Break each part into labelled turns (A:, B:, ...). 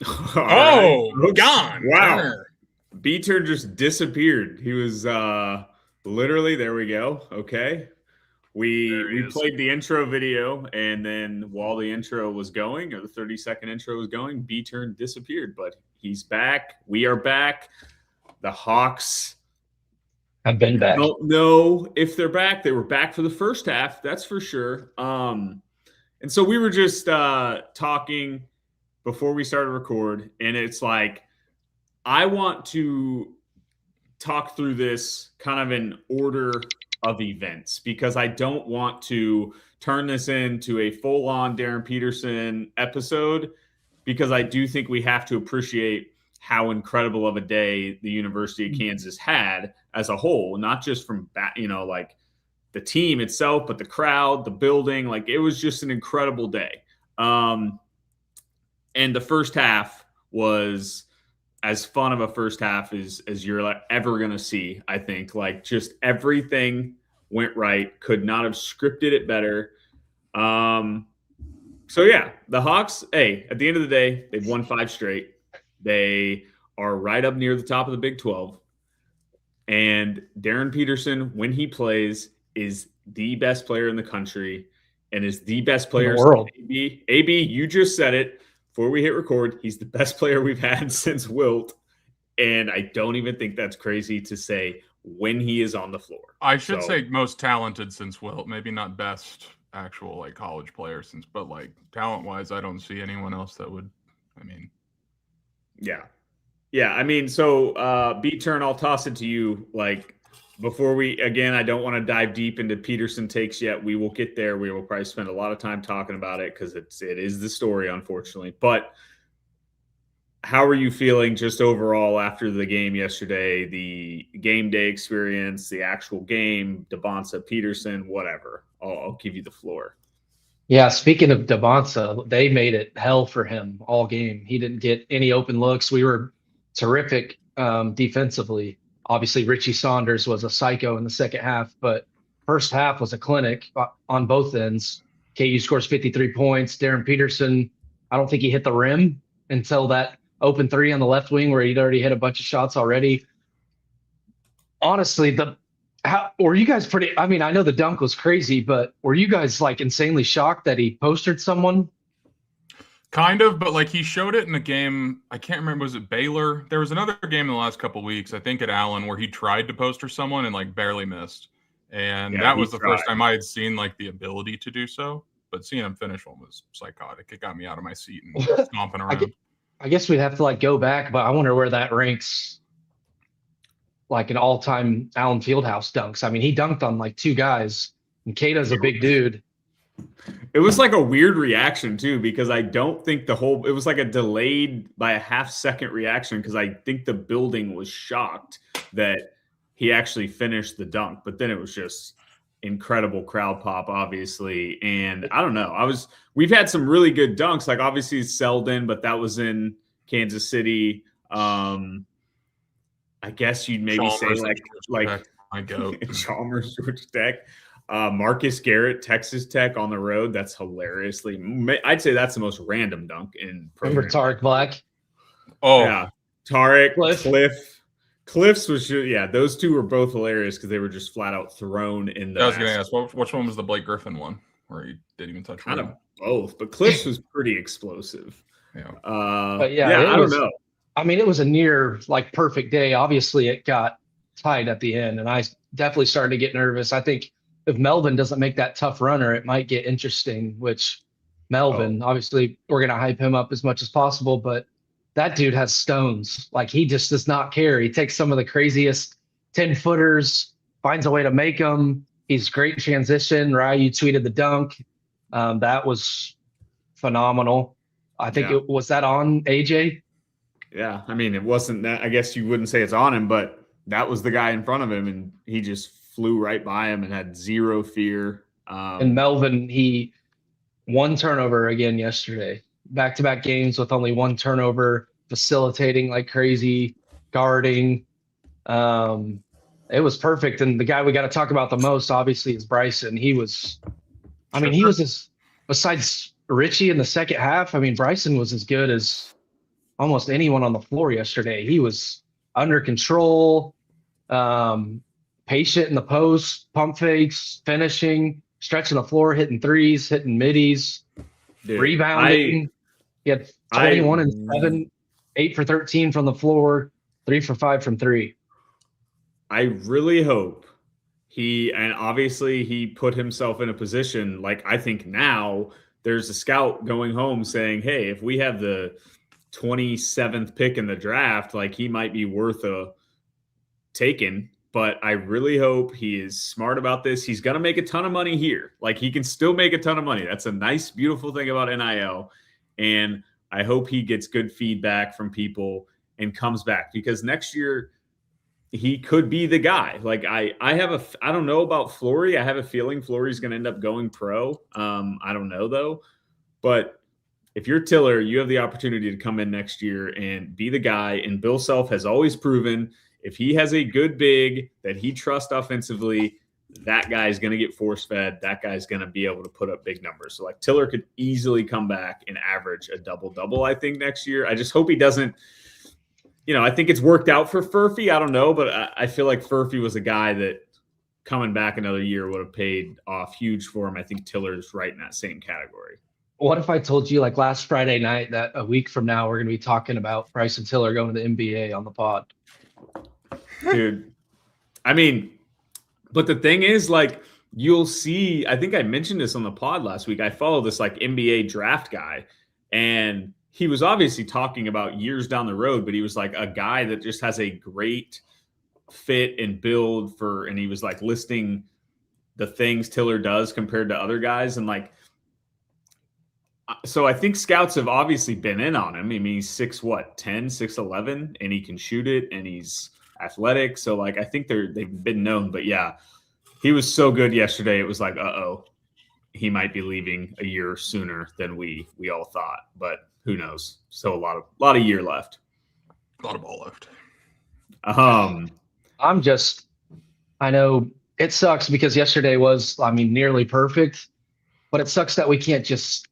A: Oh,
B: right,
A: gone.
B: wow.
A: Turner.
B: B-turn just disappeared. He was literally, there we go. Okay. We played the intro video, and then while the intro was going, or the 30-second intro was going, B-turn disappeared. But he's back. We are back. The Hawks
C: I've been back.
B: I don't know if they're back. They were back for the first half, that's for sure. And so we were just talking before we started record, and it's like, I want to talk through this kind of in order of events, because I don't want to turn this into a full-on Darren Peterson episode, because I do think we have to appreciate how incredible of a day the University of Kansas had as a whole, not just from, like the team itself, but the crowd, the building. Like, it was just an incredible day. And the first half was as fun of a first half as you're ever going to see, I think. Like, just everything went right. Could not have scripted it better. So, yeah, the Hawks, hey, at the end of the day, they've won 5 straight. They are right up near the top of the Big 12. And Darren Peterson, when he plays, is the best player in the country and is the best player
C: in the world.
B: AB, you just said it before we hit record. He's the best player we've had since Wilt. And I don't even think that's crazy to say when he is on the floor.
A: I should say most talented since Wilt. Maybe not best actual like college player since, but like talent-wise, I don't see anyone else that would. I mean,
B: yeah. I mean, so B-turn, I'll toss it to you. Like, before I don't want to dive deep into Peterson takes yet. We will get there. We will probably spend a lot of time talking about it because it is the story, unfortunately. But how are you feeling just overall after the game yesterday, the game day experience, the actual game, Devonta Peterson, whatever? I'll give you the floor.
C: Yeah, speaking of Devonta, they made it hell for him all game. He didn't get any open looks. We were terrific defensively. Obviously, Richie Saunders was a psycho in the second half, but first half was a clinic on both ends. KU scores 53 points. Darren Peterson, I don't think he hit the rim until that open 3 on the left wing where he'd already hit a bunch of shots already. Honestly, were you guys pretty – I mean, I know the dunk was crazy, but were you guys like insanely shocked that he postered someone?
A: Kind of, but like he showed it in a game. I can't remember. Was it Baylor? There was another game in the last couple of weeks, I think at Allen, where he tried to poster someone and like barely missed. And that was the first time I had seen like the ability to do so. But seeing him finish one was psychotic. It got me out of my seat and stomping around.
C: I guess we'd have to like go back, but I wonder where that ranks like an all-time Allen Fieldhouse dunks. I mean, he dunked on like 2 guys, and Kato's a big dude.
B: It was like a weird reaction too, because I don't think it was like a delayed by a half-second reaction, because I think the building was shocked that he actually finished the dunk, but then it was just incredible crowd pop, obviously. And I don't know, we've had some really good dunks, like obviously Selden, but that was in Kansas City. I guess you'd maybe
A: Chalmers,
B: say like
A: my goat.
B: Chalmers, Georgia Tech. Marcus Garrett, Texas Tech on the road. That's hilariously. I'd say that's the most random dunk in program.
C: Remember Tarek Black?
B: Oh, yeah. Tarek, Cliffs was just, yeah, those two were both hilarious because they were just flat out thrown in the.
A: I was going to ask, which one was the Blake Griffin one where he didn't even touch
B: kind of both, but Cliffs was pretty explosive.
A: Yeah.
C: But yeah,
B: I don't know.
C: I mean, it was a near like perfect day. Obviously, it got tight at the end, and I definitely started to get nervous. I think if Melvin doesn't make that tough runner, it might get interesting, which Melvin, obviously, we're going to hype him up as much as possible, but that dude has stones. Like, he just does not care. He takes some of the craziest 10-footers, finds a way to make them. He's great in transition. Ryu tweeted the dunk. That was phenomenal. I think it was that on AJ?
B: Yeah, I mean, it wasn't that. I guess you wouldn't say it's on him, but that was the guy in front of him, and he just flew right by him and had zero fear.
C: And Melvin, he 1 turnover again yesterday. Back-to-back games with only 1 turnover, facilitating like crazy, guarding. It was perfect. And the guy we got to talk about the most, obviously, is Bryson. He was besides Richie in the second half, I mean, Bryson was as good as almost anyone on the floor yesterday. He was under control, patient in the post, pump fakes, finishing, stretching the floor, hitting threes, hitting middies, rebounding. He had 21 and 7, 8 for 13 from the floor, 3 for 5 from 3.
B: I really hope and obviously he put himself in a position, like I think now there's a scout going home saying, hey, if we have the 27th pick in the draft, like he might be worth a taken. But I really hope he is smart about this. He's going to make a ton of money here. Like he can still make a ton of money. That's a nice, beautiful thing about NIL. And I hope he gets good feedback from people and comes back, because next year he could be the guy. Like I don't know about Flory. I have a feeling Flory's going to end up going pro. I don't know though. But if you're Tiller, you have the opportunity to come in next year and be the guy. And Bill Self has always proven if he has a good big that he trusts offensively, that guy's going to get force-fed. That guy's going to be able to put up big numbers. So, like, Tiller could easily come back and average a double-double, I think, next year. I just hope he doesn't – I think it's worked out for Furphy. I don't know, but I feel like Furphy was a guy that coming back another year would have paid off huge for him. I think Tiller's right in that same category.
C: What if I told you, like, last Friday night that a week from now we're going to be talking about Bryson Tiller going to the NBA on the pod?
B: Dude, I mean, but the thing is, like, you'll see, I think I mentioned this on the pod last week. I follow this like NBA draft guy, and he was obviously talking about years down the road, but he was like a guy that just has a great fit and build for, and he was like listing the things Tiller does compared to other guys. And like, so I think scouts have obviously been in on him. I mean, he's 6'10", 6'11", and he can shoot it, and he's athletic. So like, I think they've been known, but yeah, he was so good yesterday. It was like, he might be leaving a year sooner than we all thought, but who knows? So a lot of year left.
A: A lot of ball left.
C: I know it sucks because yesterday was, nearly perfect, but it sucks that we can't just,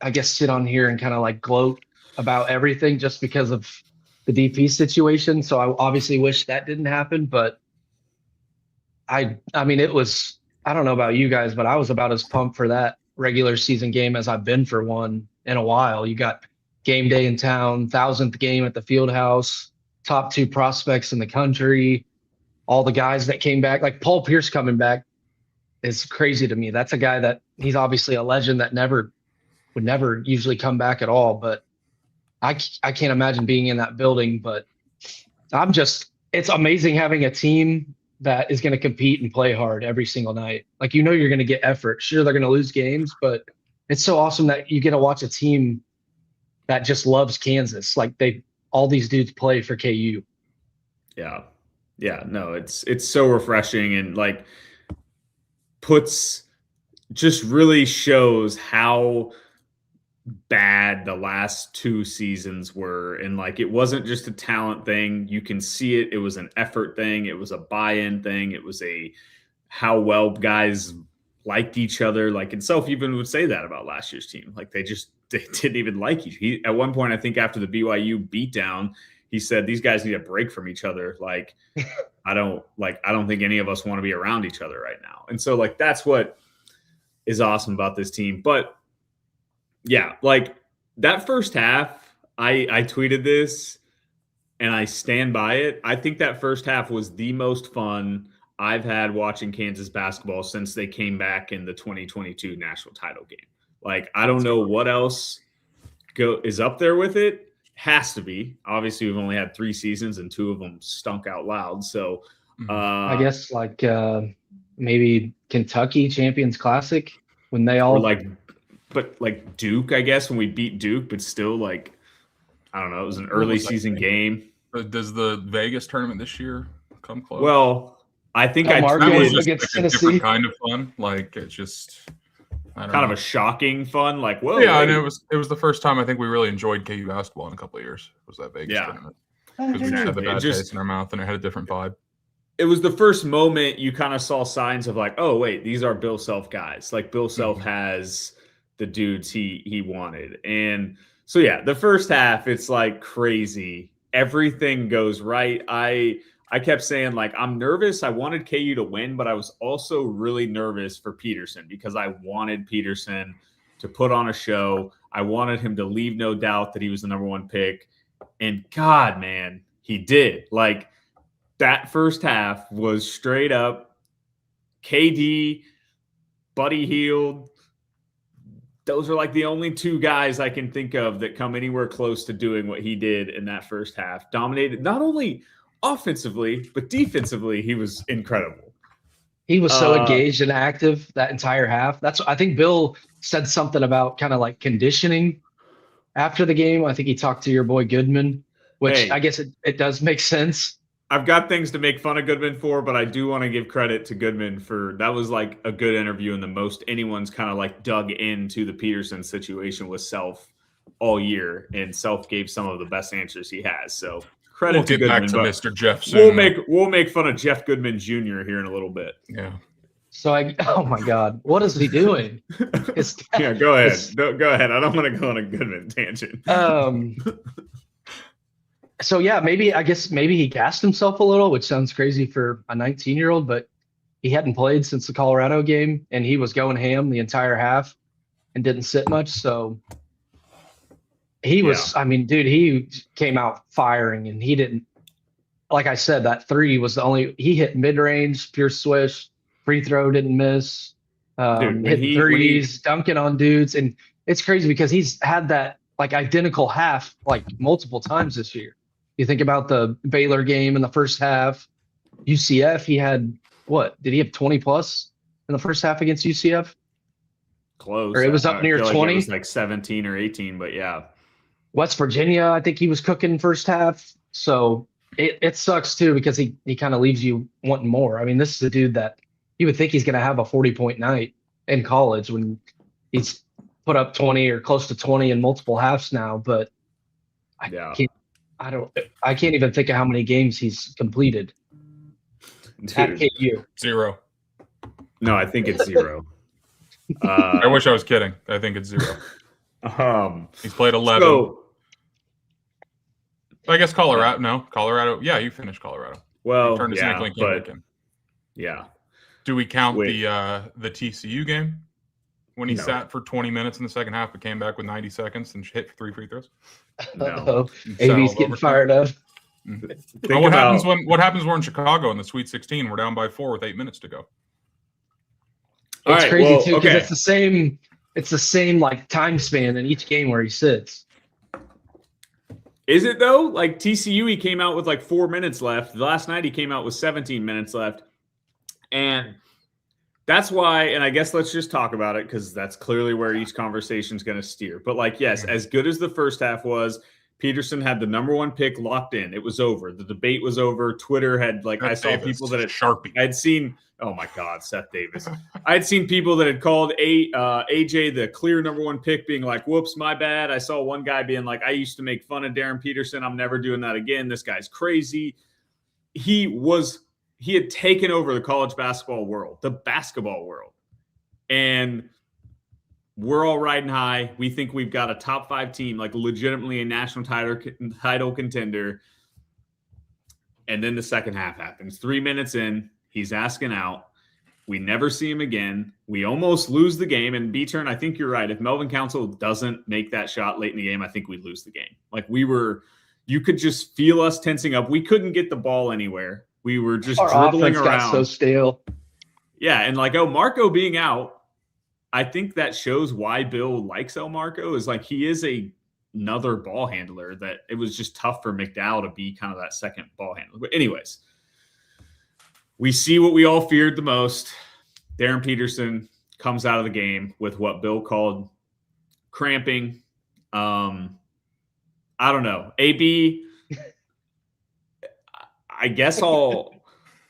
C: I guess, sit on here and kind of like gloat about everything just because of the DP situation. So I obviously wish that didn't happen, but I mean, it was, I don't know about you guys, but I was about as pumped for that regular season game as I've been for one in a while. You got game day in town, 1,000th game at the field house, top 2 prospects in the country, all the guys that came back. Like Paul Pierce coming back is crazy to me. That's a guy that he's obviously a legend that would never usually come back at all. But I can't imagine being in that building. But it's amazing having a team that is going to compete and play hard every single night. Like, you're going to get effort. Sure, they're going to lose games, but it's so awesome that you get to watch a team that just loves Kansas. Like all these dudes play for KU.
B: Yeah. Yeah. No, it's so refreshing, and like just really shows how bad the last 2 seasons were. And like, it wasn't just a talent thing. You can see it. It was an effort thing. It was a buy-in thing. It was how well guys liked each other. Like, and Self even would say that about last year's team. Like they didn't even like each other. At one point, I think after the BYU beatdown, he said, these guys need a break from each other. Like, I don't think any of us want to be around each other right now. And so like, that's what is awesome about this team. But yeah, like that first half, I tweeted this and I stand by it. I think that first half was the most fun I've had watching Kansas basketball since they came back in the 2022 national title game. Like, I don't know what else is up there with it. Has to be. Obviously, we've only had 3 seasons and 2 of them stunk out loud. So
C: I guess like maybe Kentucky Champions Classic when they all
B: but like Duke, I guess, when we beat Duke, but still, like, I don't know, it was an early season game.
A: Does the Vegas tournament this year come close?
B: Well, I think
A: that was just like a different kind of fun. Like, it's just
B: kind of a shocking fun. Like, whoa.
A: Yeah, and it was the first time I think we really enjoyed KU basketball in a couple of years. Was that Vegas tournament? Because we just had the bad taste in our mouth and it had a different vibe.
B: It was the first moment you kind of saw signs of like, oh, wait, these are Bill Self guys. Like, Bill Self has the dudes he wanted. And so, yeah, the first half, it's like crazy. Everything goes right. I kept saying, like, I'm nervous. I wanted KU to win, but I was also really nervous for Peterson because I wanted Peterson to put on a show. I wanted him to leave no doubt that he was the number one pick. And God, man, he did. Like, that first half was straight up KD, Buddy Hield. Those are like the only two guys I can think of that come anywhere close to doing what he did in that first half. Dominated not only offensively, but defensively, he was incredible.
C: He was so engaged and active that entire half. I think Bill said something about kind of like conditioning after the game. I think he talked to your boy Goodman, which I guess it does make sense.
B: I've got things to make fun of Goodman for, but I do want to give credit to Goodman for that was like a good interview and the most anyone's kind of like dug into the Peterson situation with Self all year, and Self gave some of the best answers he has. So credit to Goodman.
A: Back to Mr. Jeff soon.
B: We'll make fun of Jeff Goodman Jr. here in a little bit.
A: Yeah.
C: So oh my God, what is he doing?
B: Yeah, go ahead. Go ahead. I don't want to go on a Goodman tangent.
C: So yeah, maybe he gassed himself a little, which sounds crazy for a 19-year-old, but he hadn't played since the Colorado game, and he was going ham the entire half and didn't sit much. So he was, I mean, dude, he came out firing, and he didn't, like I said, that three was the only, he hit mid-range, pure swish, free throw, didn't miss, hit threes, dunking on dudes. And it's crazy because he's had that like identical half like multiple times this year. You think about the Baylor game in the first half, UCF, he had what? Did he have 20 plus in the first half against UCF?
B: Close.
C: Or it was up near 20.
B: Like it was like 17 or 18, but yeah.
C: West Virginia, I think he was cooking first half. So it sucks too because he kind of leaves you wanting more. I mean, this is a dude that you would think he's going to have a 40-point night in college when he's put up 20 or close to 20 in multiple halves now, but I can't even think of how many games he's completed.
B: Dude.
C: At KU.
A: 0.
B: No, I think it's 0.
A: I wish I was kidding. I think it's 0. He's played 11. So, I guess Colorado. No, Colorado. Yeah, you finished Colorado.
B: Well,
A: yeah. Do we count the TCU game when he sat for 20 minutes in the second half but came back with 90 seconds and hit 3 free throws?
B: No.
C: AB's getting fired up.
A: Well, what happens when we're in Chicago in the Sweet 16? We're down by 4 with 8 minutes to go.
C: It's crazy too because it's the same like time span in each game where he sits.
B: Is it though? Like TCU, he came out with like 4 minutes left. Last night he came out with 17 minutes left. And that's why, and I guess let's just talk about it because that's clearly where each conversation is going to steer. But like, yes, as good as the first half was, Peterson had the number 1 pick locked in. It was over. The debate was over. Twitter had like, I saw people that I'd seen, oh my God, Seth Davis. I had seen people that had called AJ the clear number 1 pick being like, whoops, my bad. I saw one guy being like, I used to make fun of Darren Peterson. I'm never doing that again. This guy's crazy. He had taken over the college basketball world, the basketball world. And we're all riding high. We think we've got a top 5 team, like legitimately a national title contender. And then the second half happens. 3 minutes in, he's asking out. We never see him again. We almost lose the game. And B-Turn, I think you're right. If Melvin Council doesn't make that shot late in the game, I think we lose the game. Like you could just feel us tensing up. We couldn't get the ball anywhere. We were just dribbling around.
C: Got so stale.
B: Yeah, and like Marco being out, I think that shows why Bill likes Marco is like he is another ball handler that it was just tough for McDowell to be kind of that second ball handler. But anyways, we see what we all feared the most. Darren Peterson comes out of the game with what Bill called cramping. I don't know. AB, I guess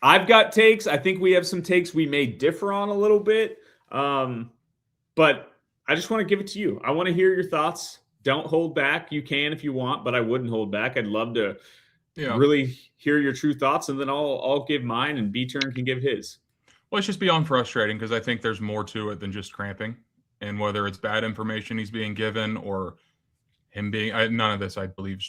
B: I've got takes. I think we have some takes we may differ on a little bit. But I just want to give it to you. I want to hear your thoughts. Don't hold back. You can if you want, but I wouldn't hold back. I'd love to really hear your true thoughts, and then I'll give mine, and B-Turn can give his.
A: Well, it's just beyond frustrating because I think there's more to it than just cramping. And whether it's bad information he's being given or him being none of this, I believe,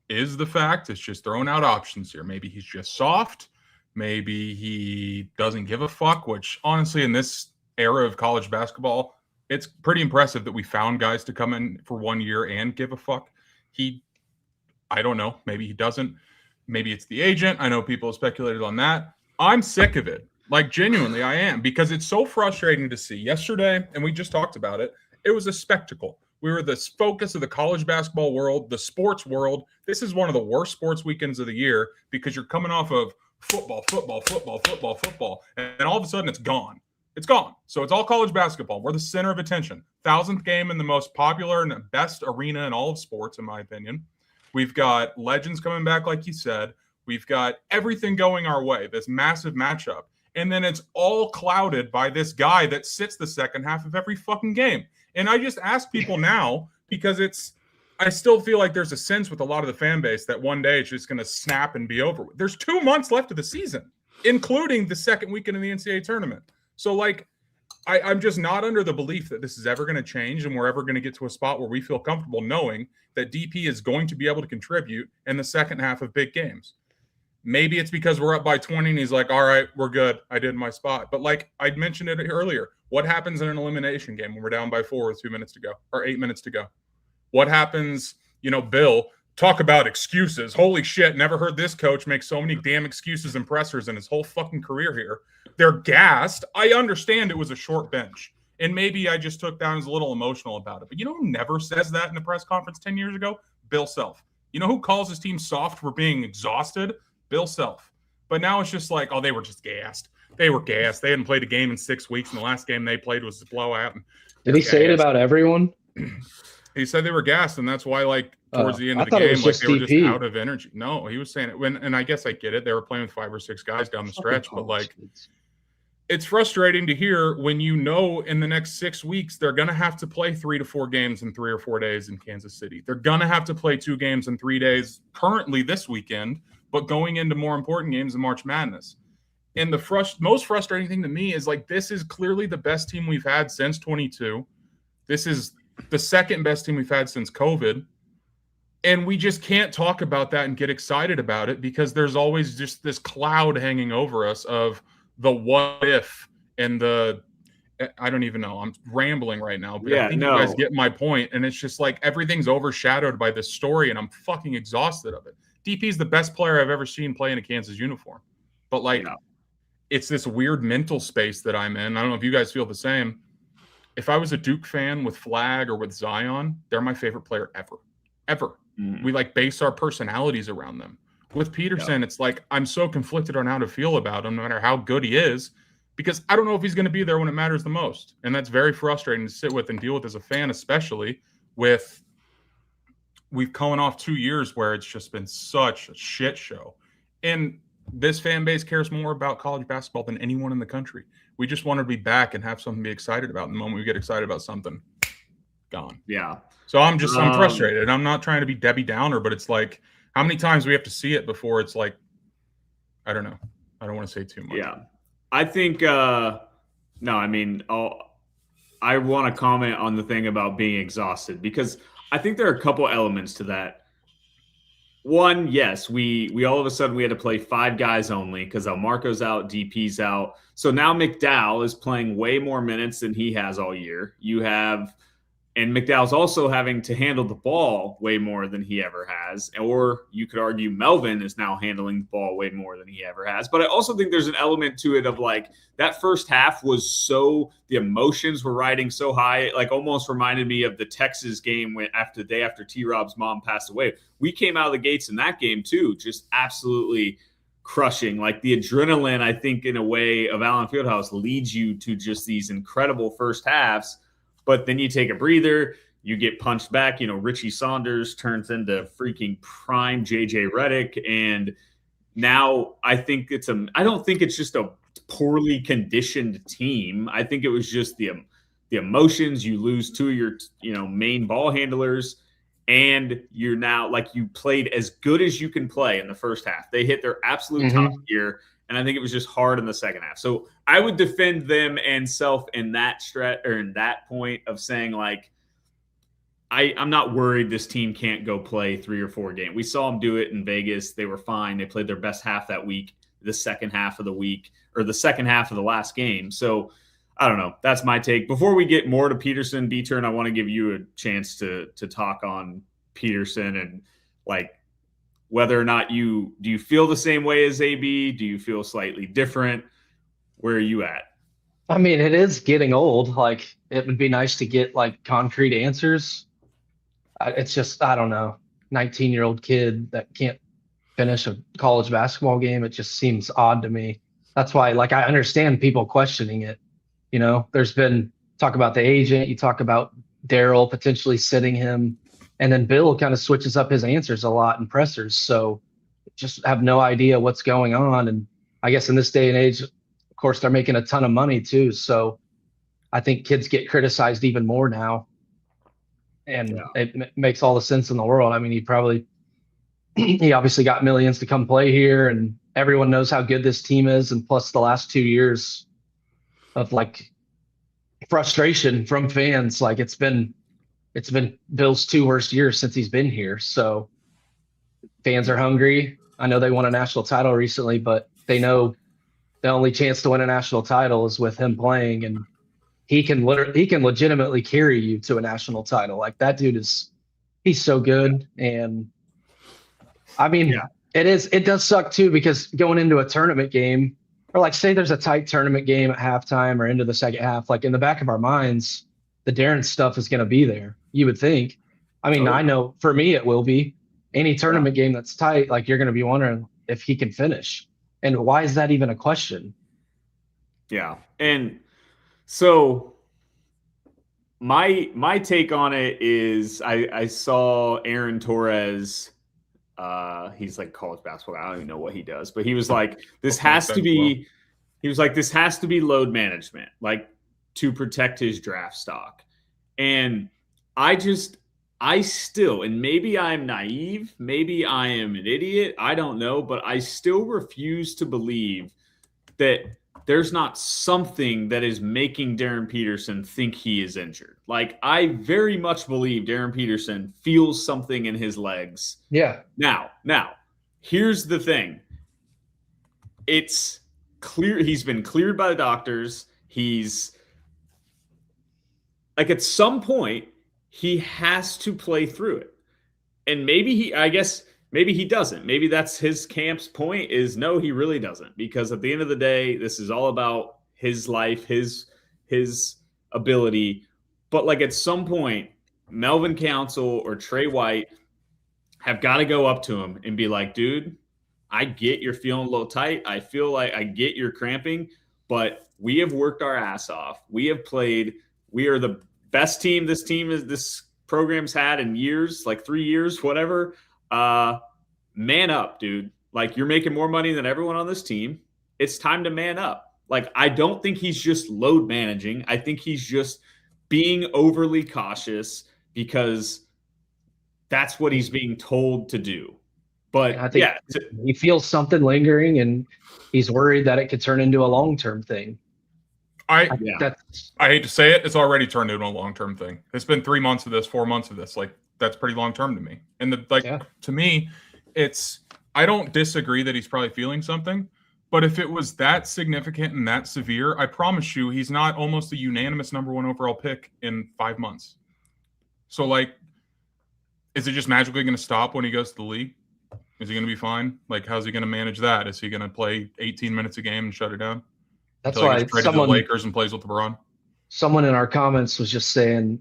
A: is the fact. It's just throwing out options here. Maybe he's just soft. Maybe he doesn't give a fuck, which honestly, in this era of college basketball, it's pretty impressive that we found guys to come in for 1 year and give a fuck. I don't know. Maybe he doesn't. Maybe it's the agent. I know people have speculated on that. I'm sick of it. Like, genuinely, I am, because it's so frustrating to see. Yesterday, and we just talked about it, it was a spectacle. We were the focus of the college basketball world, the sports world. This is one of the worst sports weekends of the year because you're coming off of football, and all of a sudden it's gone. It's gone. So it's all college basketball. We're the center of attention. 1,000th game in the most popular and best arena in all of sports, in my opinion. We've got legends coming back, like you said. We've got everything going our way, this massive matchup. And then it's all clouded by this guy that sits the second half of every fucking game. And I just ask people now, because I still feel like there's a sense with a lot of the fan base that one day it's just going to snap and be over with. There's 2 months left of the season, including the second weekend in the NCAA tournament. So, like, I'm just not under the belief that this is ever going to change and we're ever going to get to a spot where we feel comfortable knowing that DP is going to be able to contribute in the second half of big games. Maybe it's because we're up by 20 and he's like, all right, we're good. I did my spot. But like I mentioned it earlier, what happens in an elimination game when we're down by 4 with 2 minutes to go or 8 minutes to go? What happens, Bill, talk about excuses. Holy shit, never heard this coach make so many damn excuses and pressers in his whole fucking career here. They're gassed. I understand it was a short bench. And maybe I just took that as a little emotional about it. But who never says that in a press conference 10 years ago? Bill Self. Who calls his team soft for being exhausted? Bill Self. But now it's just like, oh, they were just gassed. They were gassed. They hadn't played a game in 6 weeks, and the last game they played was a blowout.
C: Did he say it about everyone?
A: He said they were gassed, and that's why, like, towards the end of the game, like, they were just out of energy. No, he was saying it. And I guess I get it. They were playing with 5 or 6 guys down the stretch, but, like, it's frustrating to hear when in the next 6 weeks they're going to have to play 3 to 4 games in 3 or 4 days in Kansas City. They're going to have to play 2 games in 3 days currently this weekend, but going into more important games in March Madness. And the most frustrating thing to me is, like, this is clearly the best team we've had since 22. This is the second best team we've had since COVID. And we just can't talk about that and get excited about it because there's always just this cloud hanging over us of the what if and I don't even know. I'm rambling right now, but I think you guys get my point. And it's just like everything's overshadowed by this story, and I'm fucking exhausted of it. DP is the best player I've ever seen play in a Kansas uniform. But, like, it's this weird mental space that I'm in. I don't know if you guys feel the same. If I was a Duke fan with Flag or with Zion, they're my favorite player ever. Ever. We, like, base our personalities around them. With Peterson, it's like I'm so conflicted on how to feel about him, no matter how good he is, because I don't know if he's going to be there when it matters the most. And that's very frustrating to sit with and deal with as a fan, especially with we've coming off 2 years where it's just been such a shit show. And this fan base cares more about college basketball than anyone in the country. We just want to be back and have something to be excited about. And the moment we get excited about something, gone.
B: Yeah.
A: So I'm frustrated. I'm not trying to be Debbie Downer, but it's like, how many times do we have to see it before it's like, I don't know. I don't want to say too much.
B: Yeah. I think, I want to comment on the thing about being exhausted because I think there are a couple elements to that. One, yes, we all of a sudden we had to play 5 guys only because Marco's out, DP's out. So now McDowell is playing way more minutes than he has all year. And McDowell's also having to handle the ball way more than he ever has. Or you could argue Melvin is now handling the ball way more than he ever has. But I also think there's an element to it of, like, that first half was the emotions were riding so high, like almost reminded me of the Texas game the day after T-Rob's mom passed away. We came out of the gates in that game too, just absolutely crushing. Like, the adrenaline, I think, in a way, of Allen Fieldhouse leads you to just these incredible first halves. But then you take a breather, you get punched back. Richie Saunders turns into freaking prime JJ Redick. And now I think I don't think it's just a poorly conditioned team. I think it was just the emotions. You lose 2 of your, main ball handlers. And you're now, like, you played as good as you can play in the first half. They hit their absolute top gear. And I think it was just hard in the second half. So I would defend them and self in that stretch or in that point of saying, like, I'm not worried this team can't go play 3 or 4 games. We saw them do it in Vegas. They were fine. They played their best half that week, the second half of the week, or the second half of the last game. So I don't know. That's my take. Before we get more to Peterson, B-Turn, I want to give you a chance to talk on Peterson and, like, whether or not do you feel the same way as AB? Do you feel slightly different? Where are you at?
C: I mean, it is getting old. Like, it would be nice to get like concrete answers. It's just, I don't know, 19-year-old kid that can't finish a college basketball game. It just seems odd to me. That's why, like, I understand people questioning it. You know, there's been talk about the agent. You talk about Darryl potentially sitting him. And then Bill kind of switches up his answers a lot in pressers. So just have no idea what's going on. And I guess in this day and age, of course, they're making a ton of money too. So I think kids get criticized even more now. And it makes all the sense in the world. I mean, he obviously got millions to come play here, and everyone knows how good this team is. And plus the last 2 years of like frustration from fans, like it's been Bill's 2 worst years since he's been here. So fans are hungry. I know they won a national title recently, but they know the only chance to win a national title is with him playing, and he can legitimately carry you to a national title. Like, that dude he's so good. And I mean, it does suck too, because going into a tournament game, or like say there's a tight tournament game at halftime or into the second half, like in the back of our minds, the Darren stuff is going to be there. You would think. I mean, I know for me, it will be. Any tournament game that's tight, like, you're going to be wondering if he can finish. And why is that even a question?
B: Yeah. And so my take on it is I saw Aaron Torres. He's like college basketball. I don't even know what he does, but he was like, this has to be load management, like, to protect his draft stock. And I still, and maybe I'm naive, maybe I am an idiot, I don't know, but I still refuse to believe that there's not something that is making Darren Peterson think he is injured. Like, I very much believe Darren Peterson feels something in his legs.
C: Yeah.
B: Now, here's the thing. It's clear he's been cleared by the doctors. He's like, at some point, he has to play through it. And maybe he doesn't. Maybe that's his camp's point, is no, he really doesn't. Because at the end of the day, this is all about his life, his ability. But like, at some point, Melvin Council or Trey White have got to go up to him and be like, dude, I get you're feeling a little tight. I feel like I get you're cramping, but we have worked our ass off. We have played. We are the best team this program's had in years, like 3 years, whatever. Man up, dude. Like, you're making more money than everyone on this team. It's time to man up. Like, I don't think he's just load managing. I think he's just being overly cautious because that's what he's being told to do. But
C: I think he feels something lingering, and he's worried that it could turn into a long-term thing.
A: I hate to say it, it's already turned into a long-term thing. It's been 3 months of this, 4 months of this. Like, that's pretty long-term to me. And to me, I don't disagree that he's probably feeling something, but if it was that significant and that severe, I promise you, he's not almost a unanimous number 1 overall pick in 5 months. So, like, is it just magically going to stop when he goes to the league? Is he going to be fine? Like, how's he going to manage that? Is he going to play 18 minutes a game and shut it down?
C: That's why
A: he gets traded to the Lakers and plays with LeBron.
C: Someone in our comments was just saying,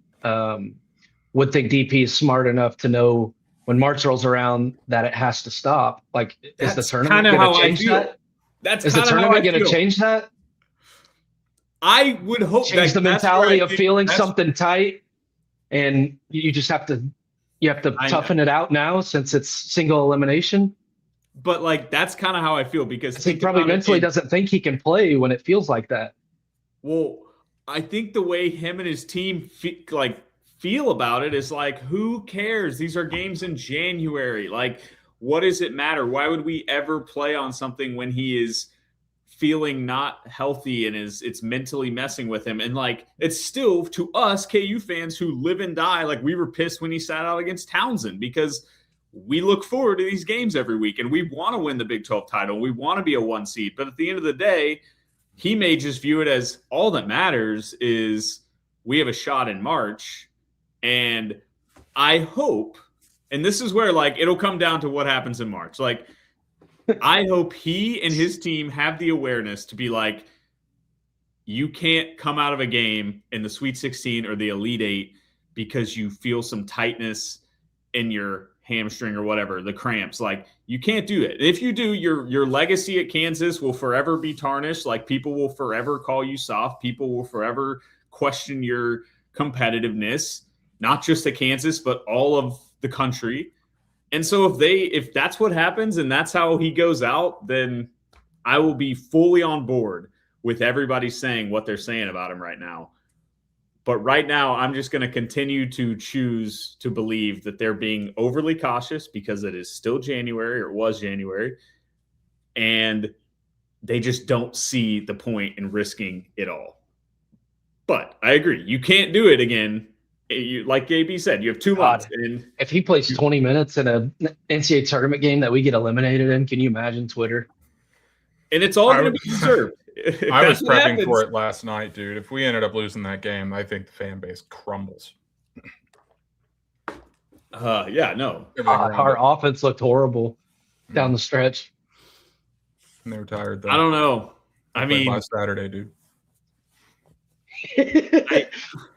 C: would think DP is smart enough to know when March rolls around that it has to stop. Like, is the tournament going to change that? Is the tournament going to change that?
B: I would hope
C: change the mentality of feeling something tight, and you just have to toughen it out now since it's single elimination.
B: But like, that's kind of how I feel, because
C: he probably mentally doesn't think he can play when it feels like that.
B: Well, I think the way him and his team feel about it is like, who cares? These are games in January. Like, what does it matter? Why would we ever play on something when he is feeling not healthy and it's mentally messing with him. And like, it's still to us KU fans who live and die. Like, we were pissed when he sat out against Townsend because we look forward to these games every week and we want to win the Big 12 title. We want to be a 1 seed. But at the end of the day, he may just view it as all that matters is we have a shot in March. And I hope, and this is where like it'll come down to what happens in March. Like, I hope he and his team have the awareness to be like, you can't come out of a game in the Sweet 16 or the Elite 8 because you feel some tightness in your hamstring or whatever, the cramps. Like, you can't do it. If you do, your legacy at Kansas will forever be tarnished. Like, people will forever call you soft. People will forever question your competitiveness, not just at Kansas, but all of the country. And so if that's what happens and that's how he goes out, then I will be fully on board with everybody saying what they're saying about him right now. But right now, I'm just going to continue to choose to believe that they're being overly cautious because it is still January, or it was January, and they just don't see the point in risking it all. But I agree. You can't do it again. Like AB said, you have 2 months. And
C: if he plays 20 minutes in an NCAA tournament game that we get eliminated in, can you imagine Twitter?
B: And it's all going to be deserved.
A: I was prepping for it last night, dude. If we ended up losing that game, I think the fan base crumbles.
B: Yeah, no.
C: Our offense looked horrible down the stretch.
A: And they were tired, though.
B: I don't know. I mean,
A: last Saturday, dude.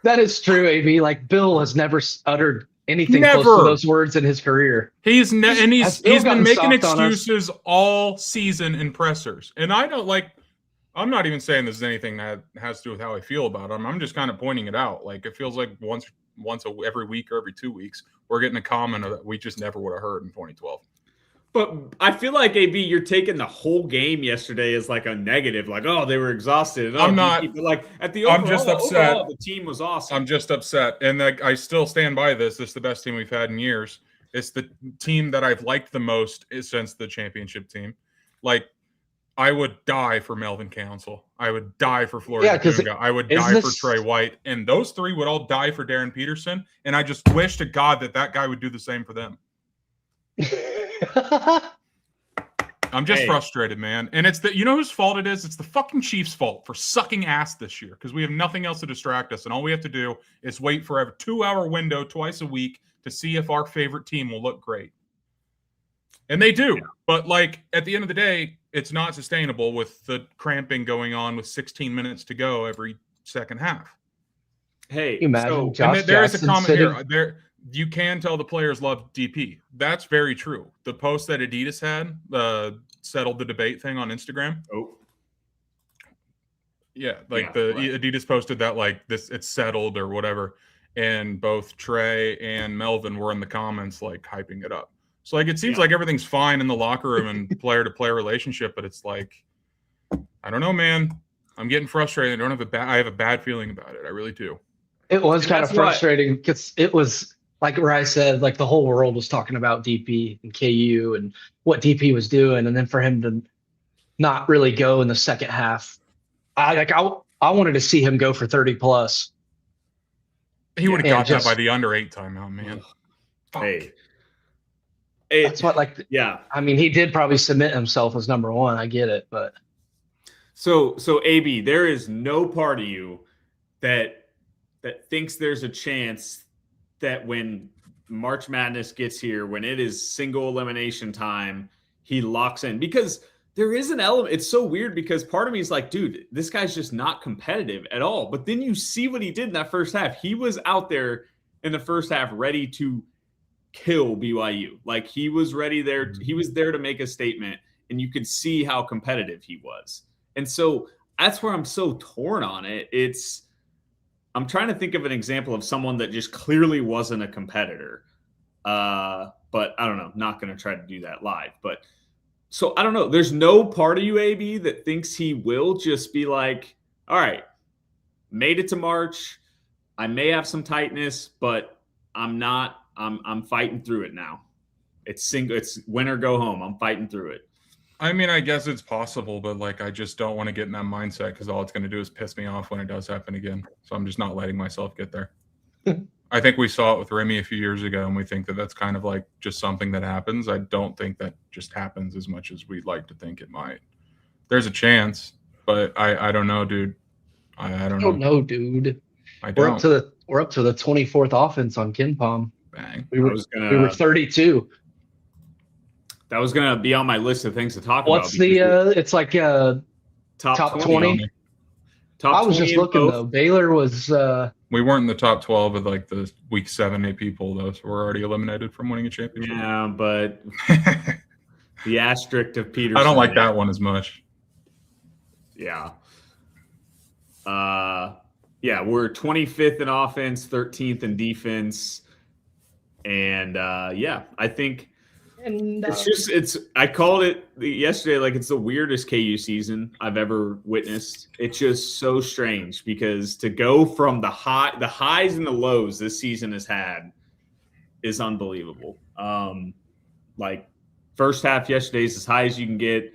C: That is true, AB. Like, Bill has never uttered anything close to those words in his career.
A: He's been making excuses all season in pressers. And I don't like – I'm not even saying this is anything that has to do with how I feel about him. I'm just kind of pointing it out. Like, it feels like once every week or every 2 weeks, we're getting a comment that we just never would have heard in 2012.
B: But I feel like, AB, you're taking the whole game yesterday as like a negative, like, oh, they were exhausted.
A: I'm not.
B: Like, at the overall,
A: I'm just upset.
B: The team was awesome.
A: I'm just upset. And like, I still stand by this. It's the best team we've had in years. It's the team that I've liked the most since the championship team. Like, I would die for Melvin Council. I would die for Florida. Yeah, I would die for Trey White. And those three would all die for Darren Peterson. And I just wish to God that guy would do the same for them. I'm just frustrated, man. And it's you know whose fault it is? It's the fucking Chiefs' fault for sucking ass this year because we have nothing else to distract us. And all we have to do is wait for a 2-hour window twice a week to see if our favorite team will look great. And they do. Yeah. But, like, at the end of the day, it's not sustainable with the cramping going on with 16 minutes to go every second half.
B: Hey,
C: imagine
A: there is a comment here. You can tell the players love DP. That's very true. The post that Adidas had settled the debate thing on Instagram.
B: Oh,
A: yeah, Adidas posted that like this, it's settled or whatever, and both Trey and Melvin were in the comments like hyping it up. So like it seems like everything's fine in the locker room and player-to-player relationship, but it's like I don't know, man. I'm getting frustrated. I have a bad feeling about it. I really do.
C: It was kind of frustrating because it was. Like where I said, like the whole world was talking about DP and KU and what DP was doing. And then for him to not really go in the second half, I wanted to see him go for 30 plus.
A: He would have got that by the under 8 timeout, man.
B: Hey,
C: that's what I mean, he did probably submit himself as number 1. I get it, but.
B: So AB, there is no part of you that thinks there's a chance that when March Madness gets here, when it is single elimination time, he locks in. Because there is an element. It's so weird because part of me is like, dude, this guy's just not competitive at all. But then you see what he did in that first half. He was out there in the first half ready to kill BYU. Like he was ready there. He was there to make a statement, and you could see how competitive he was. And so that's where I'm so torn on it. I'm trying to think of an example of someone that just clearly wasn't a competitor. But I don't know. Not going to try to do that live. But so I don't know. There's no part of you, AB, that thinks he will just be like, all right, made it to March. I may have some tightness, but I'm not. I'm fighting through it now. It's win or go home. I'm fighting through it.
A: I mean, I guess it's possible, but like, I just don't want to get in that mindset because all it's going to do is piss me off when it does happen again. So I'm just not letting myself get there. I think we saw it with Remy a few years ago, and we think that that's kind of like just something that happens. I don't think that just happens as much as we'd like to think it might. There's a chance, but I don't know, dude. I don't know,
C: dude.
A: We're
C: up to the 24th offense on KenPom.
A: Bang.
C: We were 32.
B: That was gonna be on my list of things to talk about.
C: What's the? It's like top 20.
B: Top
C: I was
B: 20
C: just looking though. Baylor was.
A: We weren't in the top 12 of like the week 7, 8 people though, so we're already eliminated from winning a championship.
B: Yeah, but the asterisk of Peterson.
A: I don't like that one as much.
B: Yeah. Yeah, we're 25th in offense, 13th in defense, and yeah, I think. And I called it yesterday, like it's the weirdest KU season I've ever witnessed. It's just so strange because to go from the highs and the lows this season has had is unbelievable. Like first half yesterday is as high as you can get.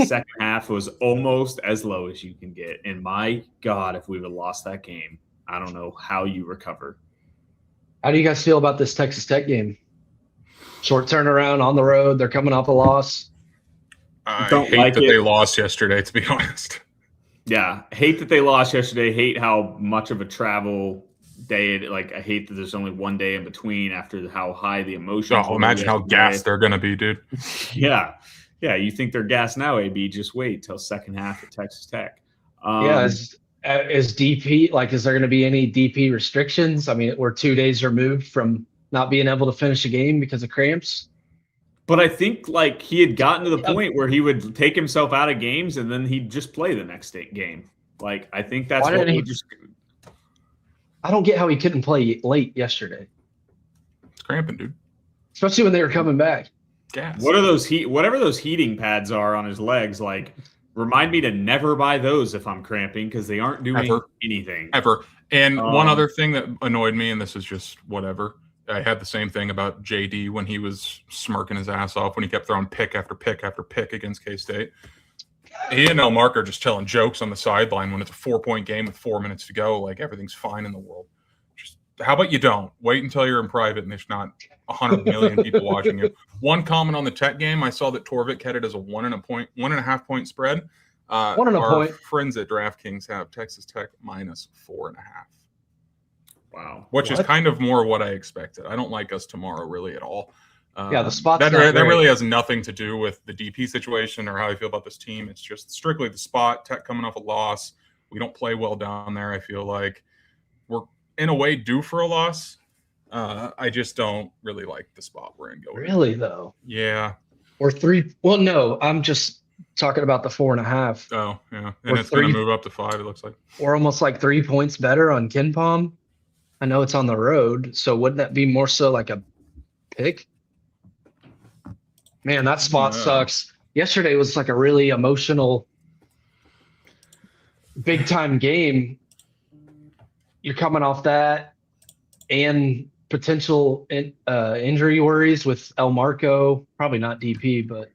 B: Second half was almost as low as you can get. And my God, if we would have lost that game, I don't know how you recover.
C: How do you guys feel about this Texas Tech game? Short turnaround on the road. They're coming off a loss.
A: I hate that they lost yesterday, to be honest.
B: Yeah, hate that they lost yesterday. Hate how much of a travel day I hate that there's only one day in between after how high the emotions.
A: Oh, imagine how gassed they're going to be, dude.
B: Yeah. Yeah, you think they're gassed now, AB. Just wait till second half at Texas Tech.
C: Is DP, is there going to be any DP restrictions? I mean, we're 2 days removed from not being able to finish a game because of cramps.
B: But I think he had gotten to the point where he would take himself out of games and then he'd just play the next game. I think that's what we're just.
C: I don't get how he couldn't play late yesterday.
A: It's cramping, dude.
C: Especially when they were coming back.
A: Gas.
B: What are those whatever those heating pads are on his legs? Remind me to never buy those if I'm cramping because they aren't doing anything.
A: Ever. And one other thing that annoyed me, and this is just whatever. I had the same thing about JD when he was smirking his ass off when he kept throwing pick after pick after pick against K-State. He and Elmark are just telling jokes on the sideline when it's a 4-point game with 4 minutes to go. Everything's fine in the world. Just how about you don't? Wait until you're in private and there's not 100 million people watching you. One comment on the Tech game, I saw that Torvik had it as a 1.5 point spread. Our friends at DraftKings have Texas Tech -4.5.
B: Wow.
A: Which is kind of more what I expected. I don't like us tomorrow really at all.
C: The spot
A: that really has nothing to do with the DP situation or how I feel about this team. It's just strictly the spot. Tech coming off a loss. We don't play well down there. I feel like we're in a way due for a loss. I just don't really like the spot we're in going.
C: Really though?
A: Yeah.
C: Or 3. Well, no, I'm just talking about the 4.5.
A: Oh yeah, and it's going to move up to 5. It looks like
C: we're almost 3 points better on KenPom. I know it's on the road, so wouldn't that be more so like a pick? Man, that spot sucks. Yesterday was a really emotional, big-time game. You're coming off that and potential injury worries with El Marco. Probably not DP, but.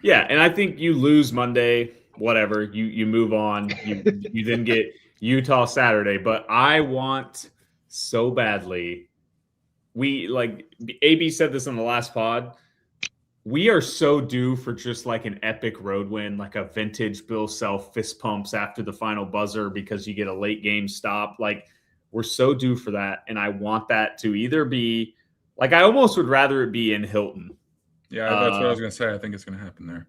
B: Yeah, and I think you lose Monday, whatever. You move on. You then get Utah Saturday, but I want so badly. We AB said this on the last pod. We are so due for just an epic road win, a vintage Bill Self fist pumps after the final buzzer because you get a late game stop. We're so due for that, and I want that to either be I almost would rather it be in Hilton.
A: Yeah, that's what I was gonna say. I think it's gonna happen there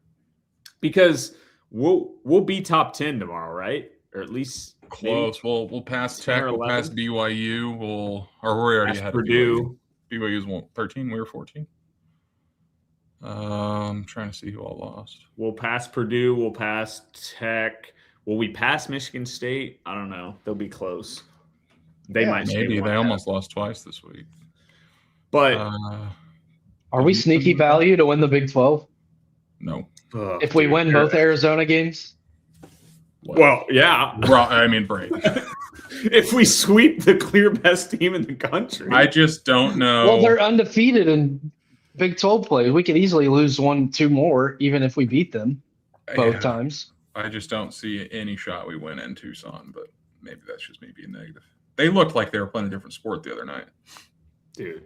B: because we'll be top 10 tomorrow, right? Or at least.
A: Close. We'll pass Tech. We'll pass BYU. We already had
B: Purdue.
A: BYU's 13. We were 14. I'm trying to see who all lost.
B: We'll pass Purdue. We'll pass Tech. Will we pass Michigan State? I don't know. They'll be close. They might.
A: Maybe they almost lost twice this week.
B: But
C: are we sneaky value to win the Big 12?
A: No.
C: If we win both Arizona games.
B: Well, yeah.
A: Break.
B: If we sweep the clear best team in the country.
A: I just don't know.
C: Well, they're undefeated in Big 12 play. We could easily lose 1-2 more, even if we beat them both times.
A: I just don't see any shot we win in Tucson, but maybe that's just me being negative. They looked like they were playing a different sport the other night.
B: Dude.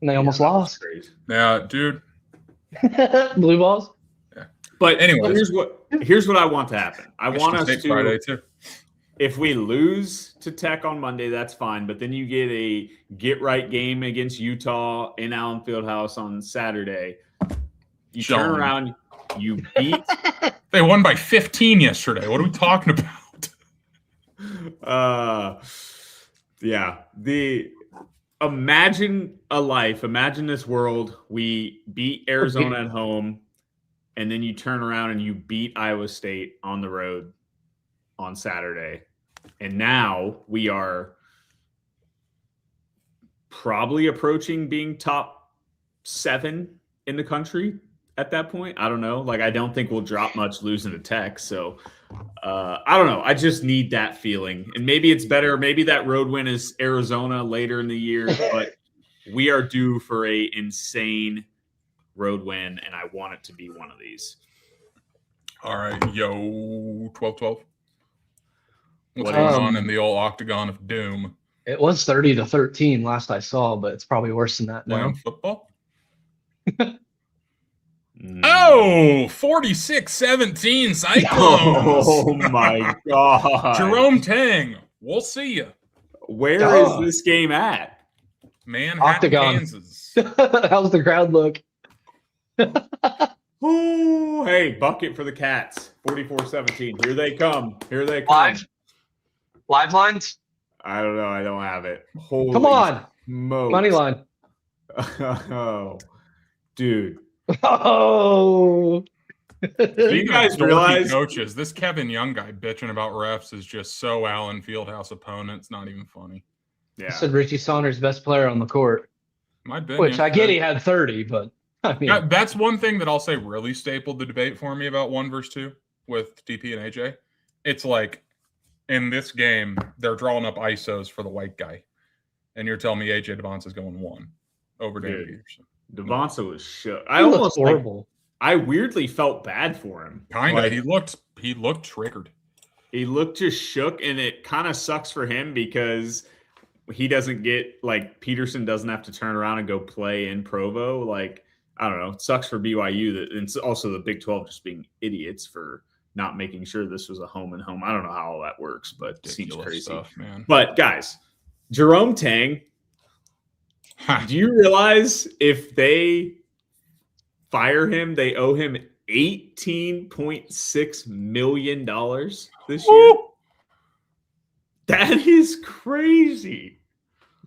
C: And they almost lost.
A: Yeah, dude.
C: Blue balls.
B: Yeah. But anyway, here's what I want to happen. I want us to
A: Friday too.
B: If we lose to Tech on Monday, that's fine. But then you get a get-right game against Utah in Allen Fieldhouse on Saturday. You turn around, you beat.
A: They won by 15 yesterday. What are we talking
B: about? Yeah. Imagine a life. Imagine this world. We beat Arizona at home, and then you turn around and you beat Iowa State on the road on Saturday. And now we are probably approaching being top 7 in the country at that point. I don't know. Like, I don't think we'll drop much losing to Tech. So I don't know. I just need that feeling. And maybe it's better. Maybe that road win is Arizona later in the year. But we are due for a insane road win, and I want it to be one of these.
A: All right. Yo, 12-12. What's going on in the old octagon of doom?
C: It was 30-13 last I saw, but it's probably worse than that now.
A: Playing football? 46-17 Cyclones.
B: Oh, my God.
A: Jerome Tang. We'll see you.
B: Where is this game at?
A: Manhattan,
C: Octagon.
A: Kansas.
C: How's the crowd look?
B: Oh, hey, bucket for the Cats. 44-17. Here they come. Here they come.
C: Live lines?
B: I don't know. I don't have it. Holy
C: Come on.
B: smokes.
C: Money line.
B: Oh, dude.
C: Oh.
B: Do you guys realize
A: coaches? This Kevin Young guy bitching about refs is just so Allen Fieldhouse opponent. It's not even funny.
C: Yeah. I said Richie Saunders best player on the court.
A: Might be.
C: Which I get he had 30, but I mean
A: that's one thing that I'll say really stapled the debate for me about 1 versus 2 with DP and AJ. It's like in this game, they're drawing up ISOs for the white guy. And you're telling me AJ Devonsa is going 1 over Darren Peterson.
B: Devonsa was shook.
C: I almost horrible.
B: I weirdly felt bad for him.
A: Kinda. He looked triggered.
B: He looked just shook, and it kind of sucks for him because he doesn't get Peterson doesn't have to turn around and go play in Provo. Like, I don't know. It sucks for BYU that, and it's also the Big 12 just being idiots for not making sure this was a home and home. I don't know how all that works, but it seems crazy.
A: Stuff, man.
B: But guys, Jerome Tang, do you realize if they fire him, they owe him $18.6 million this year? That is crazy.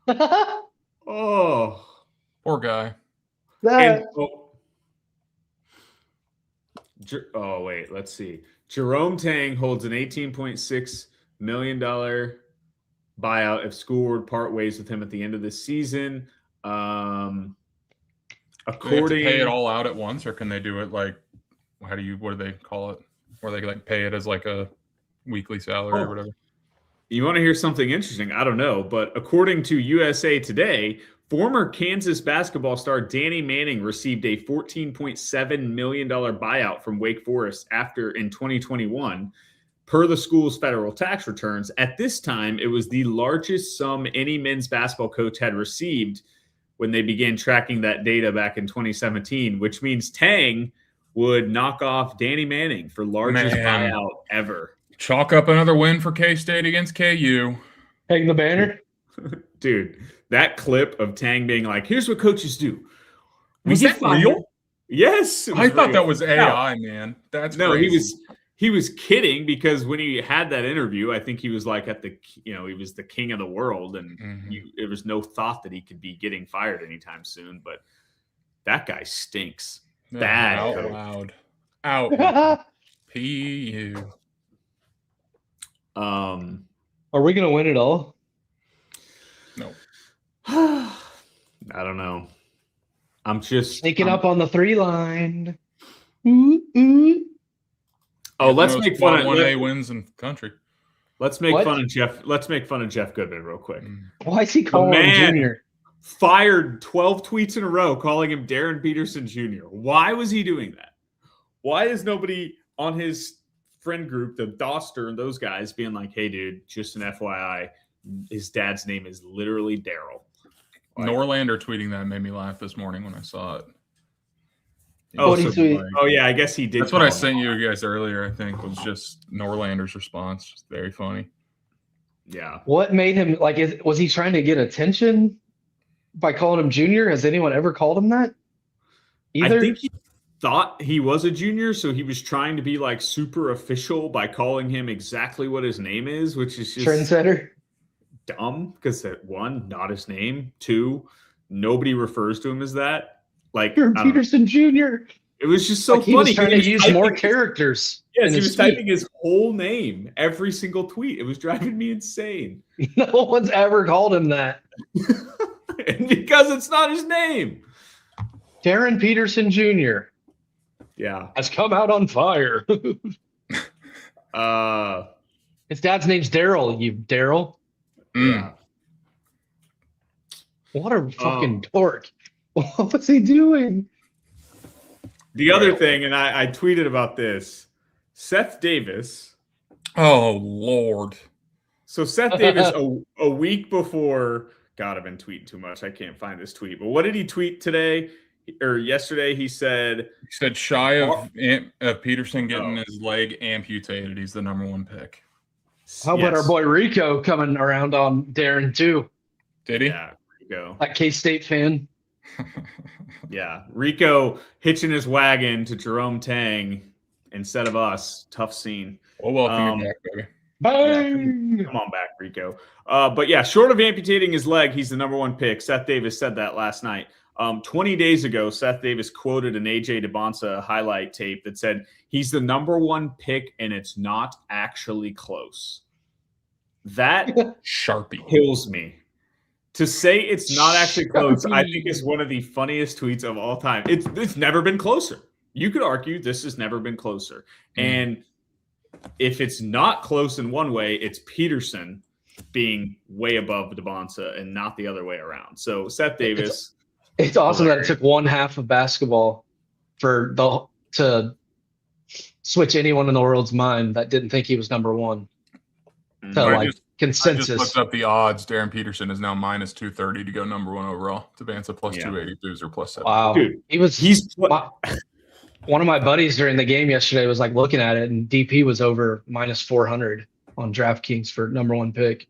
B: Oh,
A: poor guy.
B: Wait, let's see. Jerome Tang holds an $18.6 million buyout if school would part ways with him at the end of the season.
A: According, they have to pay it all out at once, or can they do it like what do they call it? Where they pay it as like a weekly salary or whatever.
B: You want to hear something interesting? I don't know, but according to USA Today, former Kansas basketball star Danny Manning received a $14.7 million buyout from Wake Forest in 2021, per the school's federal tax returns. At this time, it was the largest sum any men's basketball coach had received when they began tracking that data back in 2017, which means Tang would knock off Danny Manning for largest buyout ever.
A: Chalk up another win for K-State against KU.
C: Hang the banner.
B: Dude, that clip of Tang being like, here's what coaches do.
A: Was that real?
B: Yes.
A: I thought that was AI, man. That's crazy.
B: He was kidding because when he had that interview, I think he was like he was the king of the world, and there was no thought that he could be getting fired anytime soon. But that guy stinks. Bad.
A: Out loud. Out. PU.
C: Are we gonna win it all?
A: No.
B: I don't know. I'm just
C: sneaking up on the 3 line. Ooh, ooh.
B: Oh, let's make fun of
A: 1A wins in country.
B: Let's make fun of Jeff. Let's make fun of Jeff Goodman real quick.
C: Why is he calling him Junior?
B: fired 12 tweets in a row calling him Darren Peterson Jr. Why was he doing that? Why is nobody on his friend group, the Doster and those guys, being like, hey, dude, just an FYI, his dad's name is literally Daryl.
A: Norlander tweeting that made me laugh this morning when I saw it.
B: Oh, yeah, I guess he did.
A: That's what I sent you guys earlier, I think, was just Norlander's response. Just very funny.
B: Yeah.
C: What made him, like, was he trying to get attention by calling him junior? Has anyone ever called him that? Either?
B: I think he thought he was a junior, so he was trying to be, like, super official by calling him exactly what his name is, which is just
C: trendsetter.
B: Dumb, because one, not his name. Two, nobody refers to him as that. Like
C: Peterson Jr.
B: It was just so
C: like
B: funny.
C: He was trying to use more characters.
B: Yes, he was typing his whole name every single tweet. It was driving me insane.
C: No one's ever called him that.
B: And because it's not his name.
C: Darren Peterson Jr.
B: Yeah.
C: Has come out on fire. His dad's name's Daryl, you Daryl.
B: Yeah.
C: What a fucking dork. What was he doing?
B: The other thing, and I tweeted about this, Seth Davis.
A: Oh, Lord.
B: So Seth Davis, a week before, God, I've been tweeting too much. I can't find this tweet. But what did he tweet today or yesterday? He said
A: shy of Peterson getting his leg amputated. He's the #1 pick.
C: How about our boy Rico coming around on Darren too?
A: Did he?
B: Yeah, Rico.
C: That K-State fan.
B: Yeah, Rico hitching his wagon to Jerome Tang instead of us. Tough scene.
A: Well, welcome you back, baby.
C: Bang!
B: Yeah, come on back, Rico. But yeah, short of amputating his leg, he's the #1 pick. Seth Davis said that last night. 20 days ago, Seth Davis quoted an AJ DeBonsa highlight tape that said he's the #1 pick and it's not actually close. That
A: Sharpie
B: kills me. To say it's not actually close, I think is one of the funniest tweets of all time. It's never been closer. You could argue this has never been closer. And if it's not close in one way, it's Peterson being way above DeBonsa and not the other way around. So Seth Davis.
C: It's awesome that it took one half of basketball to switch anyone in the world's mind that didn't think he was #1 to consensus.
A: I just looked up the odds. Darren Peterson is now -230 to go #1 overall. DeBonsa +280, Boozer +7.
C: Wow,
B: dude,
C: he's one of my buddies during the game yesterday was like looking at it, and DP was over -400 on DraftKings for #1 pick.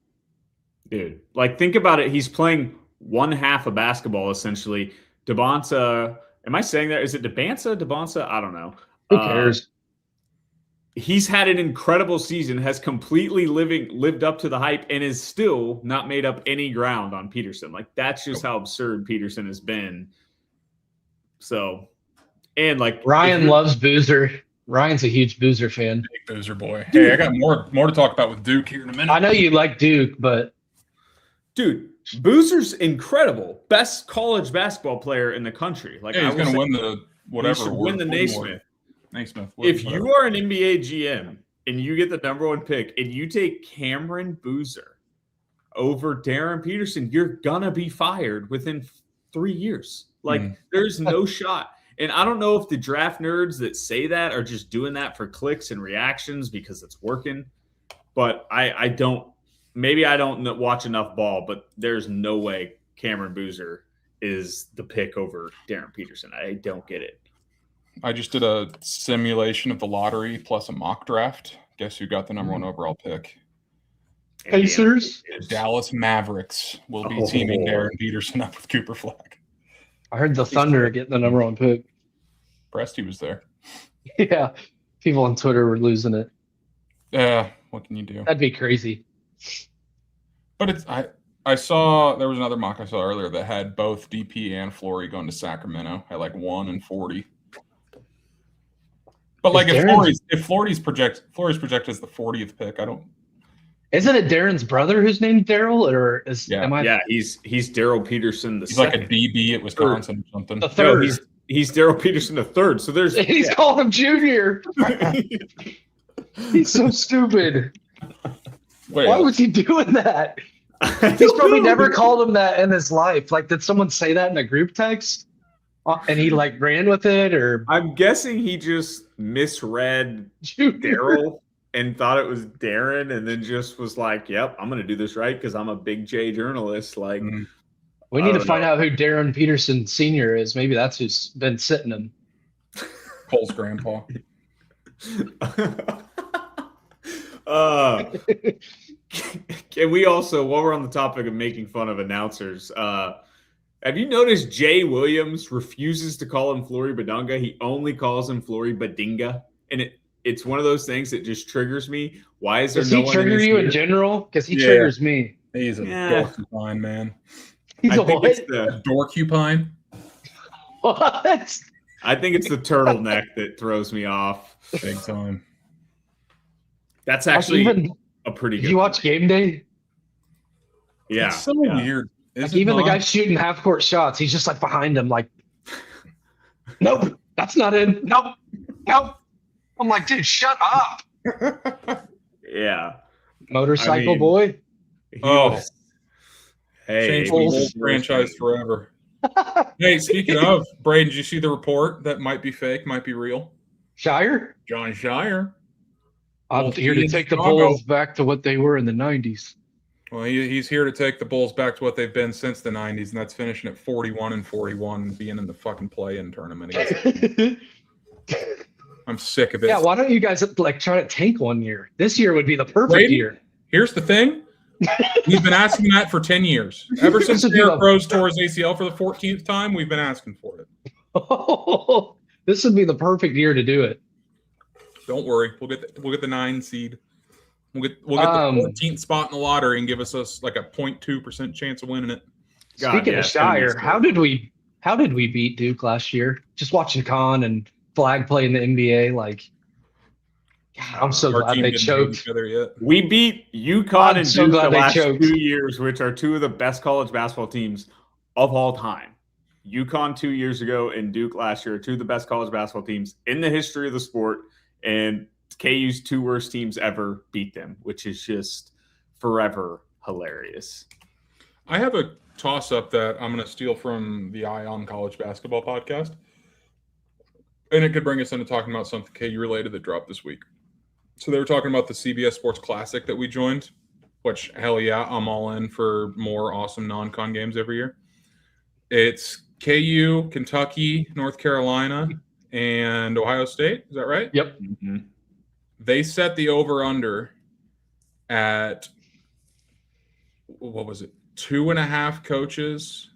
B: Dude, like think about it. He's playing one half of basketball essentially. DeBonsa, am I saying that? Is it DeBonsa? I don't know.
C: Who cares?
B: He's had an incredible season, has completely lived up to the hype, and is still not made up any ground on Peterson. Like that's just how absurd Peterson has been. So, and like
C: Ryan loves Boozer. Ryan's a huge Boozer fan.
A: Big Boozer boy. Hey, I got more to talk about with Duke here in a minute.
C: I know you like Duke, but
B: dude, Boozer's incredible. Best college basketball player in the country. Like
A: he's going to win the whatever.
B: Win the Naismith.
A: Naismith.
B: If you are an NBA GM and you get the #1 pick and you take Cameron Boozer over Darren Peterson, you're gonna be fired within 3 years. Like there's no shot. And I don't know if the draft nerds that say that are just doing that for clicks and reactions because it's working. But I don't. Maybe I don't watch enough ball, but there's no way Cameron Boozer is the pick over Darren Peterson. I don't get it.
A: I just did a simulation of the lottery plus a mock draft. Guess who got the #1 overall pick?
C: Pacers.
A: Dallas Mavericks will be teaming Darren Peterson up with Cooper Flag.
C: I heard the Thunder getting the #1 pick.
A: Presti was there.
C: Yeah, people on Twitter were losing it.
A: Yeah, what can you do?
C: That'd be crazy.
A: But I saw there was another mock I saw earlier that had both DP and Flory going to Sacramento at like 1 and 40. But like if Flory's projected as the 40th pick, I don't.
C: Isn't it Darren's brother who's named Daryl, or is
B: he's Daryl Peterson the
A: he's
B: second.
A: like a DB at Wisconsin or something.
C: The third.
B: No, he's Daryl Peterson the third. So there's
C: he's called him Junior. He's so stupid.
A: Wait,
C: why was he doing that? He's probably never called him that in his life. Like, did someone say that in a group text? And he like ran with it, or
B: I'm guessing he just misread Daryl and thought it was Darren, and then just was like, "Yep, I'm gonna do this right because I'm a big J journalist." Like,
C: we need to find out who Darren Peterson Sr. is. Maybe that's who's been sitting him.
A: Cole's grandpa.
B: Can we also, while we're on the topic of making fun of announcers, have you noticed Jay Williams refuses to call him Flory Badunga? He only calls him Flory Badinga, and it's one of those things that just triggers me. Why is there
C: Does
B: no
C: he
B: one
C: trigger you in general? Because he triggers me.
A: He's a dorcupine, man.
C: He's a what?
B: It's the
A: Dorcupine.
C: What?
B: I think it's the turtleneck that throws me off.
A: Big time.
B: That's actually a pretty good.
C: Did you watch Game Day?
B: Yeah.
A: It's so weird.
C: Like, even the guy shooting half-court shots, he's just like behind him, like, nope, that's not in. Nope. I'm like, dude, shut up.
B: Yeah.
C: Motorcycle boy.
B: Hey,
A: change the whole franchise forever. Hey, speaking of, Braden, did you see the report that might be fake, might be real?
C: Shire?
A: John Shire.
C: I'm here to take the Bulls back to what they were in the 90s.
A: Well, he's here to take the Bulls back to what they've been since the 90s, and that's finishing at 41-41 and being in the fucking play-in tournament. I'm sick of it.
C: Yeah, why don't you guys like try to tank one year? This year would be the perfect year.
A: Here's the thing. We've been asking that for 10 years. Ever since Derek Rose tore his ACL for the 14th time, we've been asking for it.
C: Oh, this would be the perfect year to do it.
A: Don't worry. We'll get the 9 seed. We'll get the 14th spot in the lottery and give us like a 0.2% chance of winning it.
C: Speaking of Shire, how did we beat Duke last year? Just watching Con and Flag play in the NBA, like, God, I'm so glad they choked.
B: We beat UConn and Duke the last 2 years, which are two of the best college basketball teams of all time. UConn 2 years ago and Duke last year are two of the best college basketball teams in the history of the sport, and KU's 2 worst teams ever beat them, which is just forever hilarious.
A: I have a toss-up that I'm going to steal from the Eye on College Basketball podcast, and it could bring us into talking about something KU-related that dropped this week. So they were talking about the CBS Sports Classic that we joined, which, hell yeah, I'm all in for more awesome non-con games every year. It's KU, Kentucky, North Carolina, and Ohio State. Is that right?
C: Yep.
B: Mm-hmm.
A: They set the over-under at, what was it, 2.5 coaches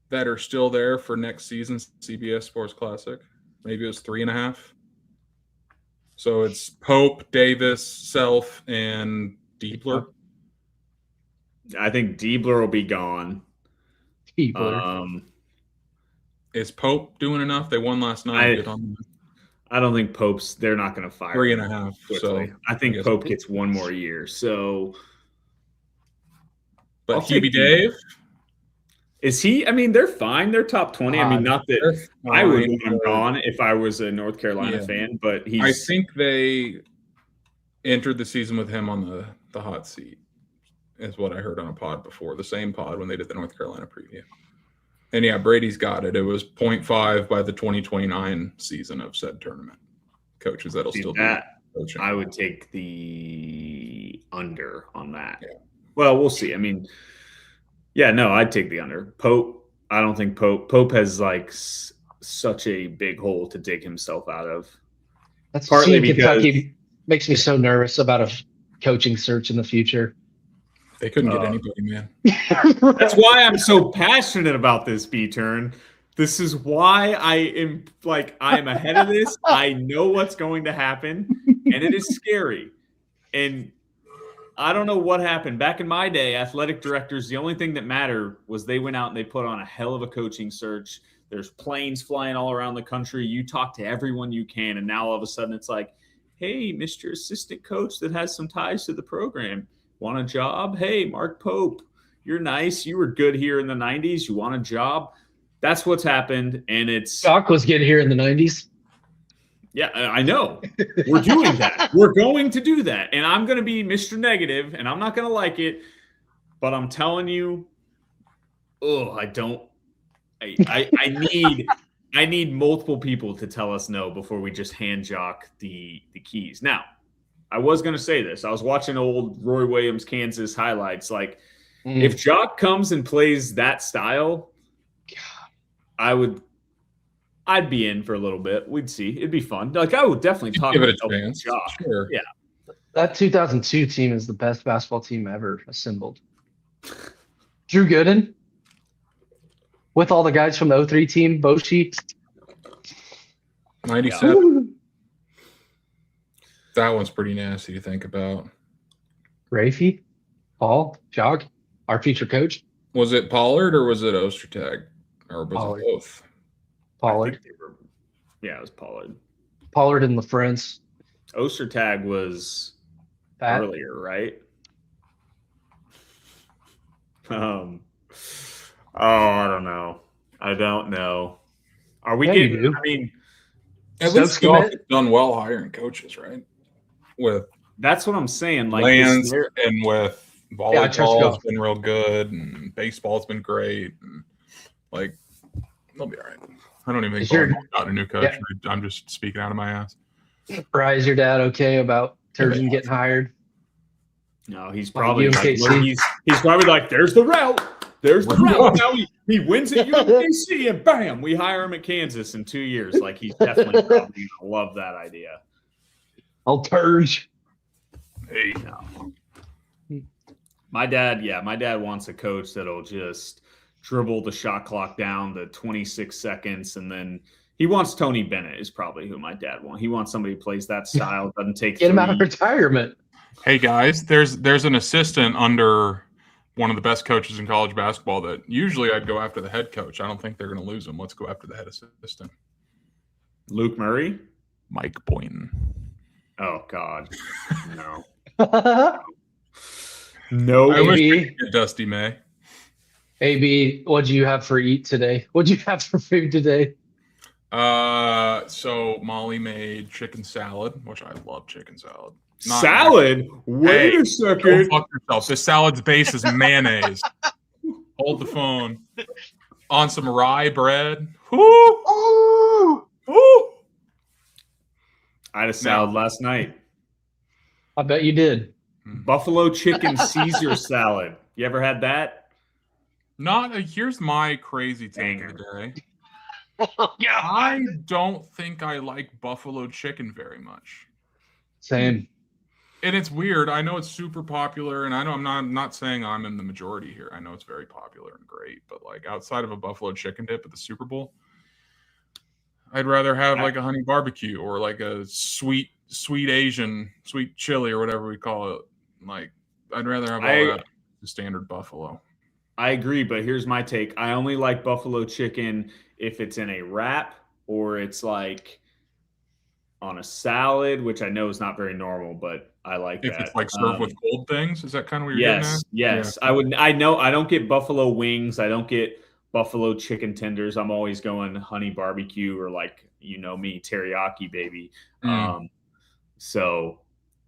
A: that are still there for next season's CBS Sports Classic. Maybe it was 3.5. So it's Pope, Davis, Self, and Diebler.
B: I think Diebler will be gone.
A: Is Pope doing enough? They won last night.
B: I don't think Pope's. They're not going to fire
A: 3.5. So
B: I think Pope gets one more year. So,
A: but Hubie Dave,
B: is he? I mean, they're fine. They're top 20. I mean, not that I would want him gone if I was a North Carolina fan, but he's.
A: I think they entered the season with him on the hot seat, is what I heard on a pod before, the same pod when they did the North Carolina preview. And yeah, Brady's got it. It was 0.5 by the 2029 season of said tournament. Coaches that'll still be coaching.
B: I would take the under on that. Yeah. Well, we'll see. I mean, yeah, no, I'd take the under. Pope, I don't think Pope has like such a big hole to dig himself out of.
C: That's partly because Kentucky makes me so nervous about a coaching search in the future.
A: They couldn't get anybody, man.
B: That's why I'm so passionate about this, B-Turn. This is why I am ahead of this. I know what's going to happen, and it is scary. And I don't know what happened. Back in my day, athletic directors, the only thing that mattered was they went out and they put on a hell of a coaching search. There's planes flying all around the country. You talk to everyone you can, and now all of a sudden it's like, hey, Mr. Assistant Coach that has some ties to the program. Want a job? Hey, Mark Pope, you're nice. You were good here in the 90s. You want a job? That's what's happened, and it's –
C: Doc was good here in the 90s.
B: Yeah, I know. We're doing that. We're going to do that, and I'm going to be Mr. Negative, and I'm not going to like it. But I'm telling you, I need multiple people to tell us no before we just hand Jock the keys. Now, I was going to say this. I was watching old Roy Williams, Kansas highlights. Like, if Jock comes and plays that style, I'd be in for a little bit. We'd see. It'd be fun. Like, I would definitely talk
A: give it
B: about
A: a chance.
B: Jock.
A: Sure.
B: Yeah.
C: That 2002 team is the best basketball team ever assembled. Drew Gooden with all the guys from the 03 team, Boshi.
A: 97. That one's pretty nasty to think about.
C: Rafi, Paul, Jog, our future coach.
A: Was it Pollard or was it Ostertag? Or was
C: Pollard.
A: it both?
C: Pollard.
B: Yeah, it was Pollard.
C: Pollard and LaFrance.
B: Ostertag was earlier, right? I don't know. Are we getting? I mean,
A: at least y'all have done well hiring coaches, right?
B: That's what I'm saying. Like,
A: Lands and with volleyball has been real good, and baseball's been great. And like, they'll be all right. I don't even think volleyball's got a new coach. Yeah. I'm just speaking out of my ass.
C: Is your dad okay about Turgeon getting hired?
B: No, he's probably he's probably like, there's the route. There's the route. Now he wins at UMKC, and bam, we hire him at Kansas in 2 years. Like, he's definitely probably gonna love that idea.
C: I'll Turge.
B: Hey, no. My dad wants a coach that'll just dribble the shot clock down to 26 seconds, and then he wants Tony Bennett is probably who my dad wants. He wants somebody who plays that style, doesn't take
C: Get him out of retirement.
A: Hey guys, there's an assistant under one of the best coaches in college basketball that usually I'd go after the head coach. I don't think they're going to lose him. Let's go after the head assistant.
B: Luke Murray?
A: Mike Boynton.
B: Oh, God. No. No.
A: I wish we could get Dusty May.
C: AB, what do you have for eat today? What do you have for food today?
A: So Molly made chicken salad, which I love chicken salad.
B: Salad? Wait a second.
A: Don't fuck yourself. This salad's base is mayonnaise. Hold the phone. On some rye bread. Woo! Woo!
B: I had a salad last night.
C: I bet you did.
B: Buffalo chicken Caesar salad. You ever had that?
A: Here's my crazy take of the day.
C: Yeah.
A: I don't think I like buffalo chicken very much.
C: Same.
A: And it's weird. I know it's super popular, and I know I'm not saying I'm in the majority here. I know it's very popular and great, but like outside of a buffalo chicken dip at the Super Bowl, I'd rather have like a honey barbecue or like a sweet Asian, sweet chili or whatever we call it. Like, I'd rather have all that the standard buffalo.
B: I agree, but here's my take. I only like buffalo chicken if it's in a wrap or it's like on a salad, which I know is not very normal, but I like that.
A: If it's like served with cold things, is that kind of what you're getting at?
B: Yes. Yeah. I don't get buffalo wings. I don't get buffalo chicken tenders. I'm always going honey barbecue or like, you know me, teriyaki, baby.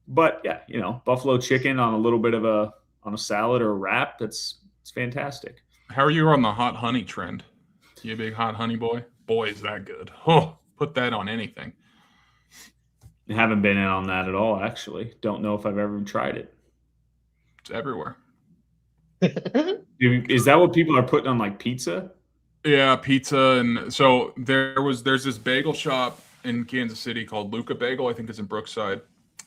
B: But yeah, buffalo chicken on a little bit of on a salad or a wrap, it's fantastic.
A: How are you on the hot honey trend? You a big hot honey boy? Boy, is that good. Oh, put that on anything.
B: I haven't been in on that at all, actually. Don't know if I've ever tried it.
A: It's everywhere.
B: Is that what people are putting on like pizza?
A: Yeah, pizza. And so there's this bagel shop in Kansas City called Luca Bagel. I think it's in Brookside.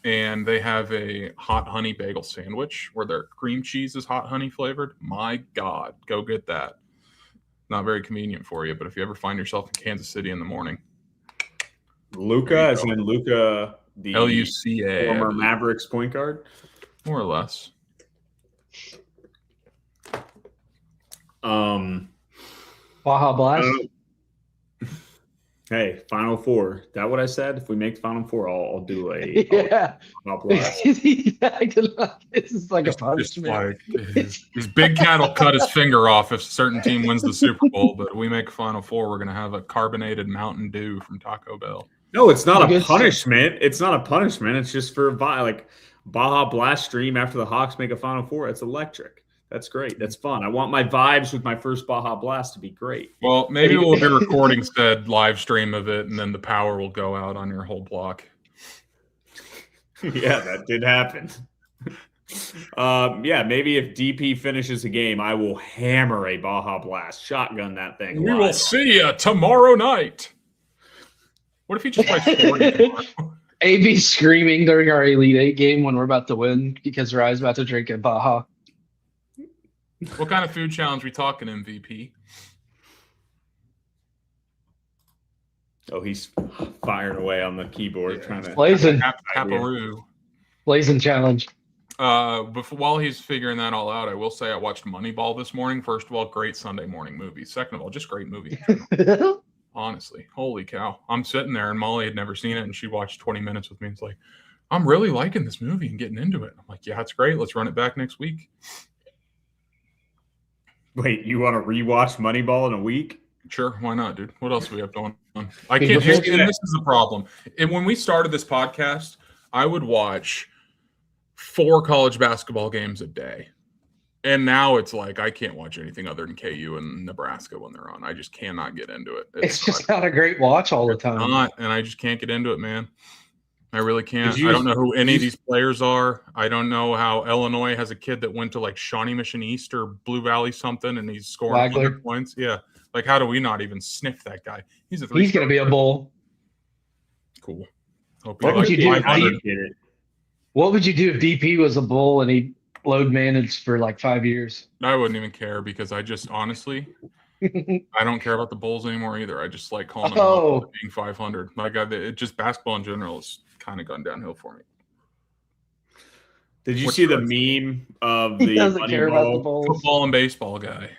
A: And they have a hot honey bagel sandwich where their cream cheese is hot honey flavored. My God, go get that. Not very convenient for you, but if you ever find yourself in Kansas City in the morning.
B: Luca, as in Luca, the
A: Luca,
B: former Mavericks point guard?
A: More or less.
C: Baja Blast.
B: Hey, Final Four. Is that what I said? If we make the Final Four, I'll do a Baja Blast.
C: This is like a punishment.
A: His big cat will cut his finger off if a certain team wins the Super Bowl, but we make Final Four, we're going to have a carbonated Mountain Dew from Taco Bell.
B: No, it's not a punishment. It's not a punishment. It's just for like Baja Blast stream after the Hawks make a Final Four. It's electric. That's great. That's fun. I want my vibes with my first Baja Blast to be great.
A: Well, maybe we'll be recording said live stream of it, and then the power will go out on your whole block.
B: Yeah, that did happen. Maybe if DP finishes a game, I will hammer a Baja Blast, shotgun that thing.
A: We will see you tomorrow night. What if he just plays 40 tomorrow?
C: AB screaming during our Elite Eight game when we're about to win because Rye's about to drink a Baja.
A: What kind of food challenge we talking, MVP?
B: Oh, he's firing away on the keyboard, trying to
C: blazing.
A: Caparoo.
C: Blazing challenge.
A: While he's figuring that all out, I will say I watched Moneyball this morning. First of all, great Sunday morning movie. Second of all, just great movie. Honestly, holy cow. I'm sitting there and Molly had never seen it and she watched 20 minutes with me. It's like, I'm really liking this movie and getting into it. I'm like, yeah, it's great. Let's run it back next week.
B: Wait, you want to rewatch Moneyball in a week?
A: Sure, why not, dude? What else do we have going on? I can't. And this is the problem. And when we started this podcast, I would watch 4 college basketball games a day, and now it's like I can't watch anything other than KU and Nebraska when they're on. I just cannot get into it.
C: It's just not a great watch all the time.
A: And I just can't get into it, man. I really can't. I don't know who any of these players are. I don't know how Illinois has a kid that went to like Shawnee Mission East or Blue Valley something, and he's scoring 100 points. Yeah. Like, how do we not even sniff that guy? He's going
C: to be a bull.
A: Cool.
C: What would you do? What would you do if DP was a bull and he load managed for like 5 years?
A: I wouldn't even care because I just honestly, I don't care about the Bulls anymore either. I just like calling them out being 500. Like, it just basketball in general has kind of gone downhill for me.
B: Did you see the meme of the Moneyball
A: football and baseball guy?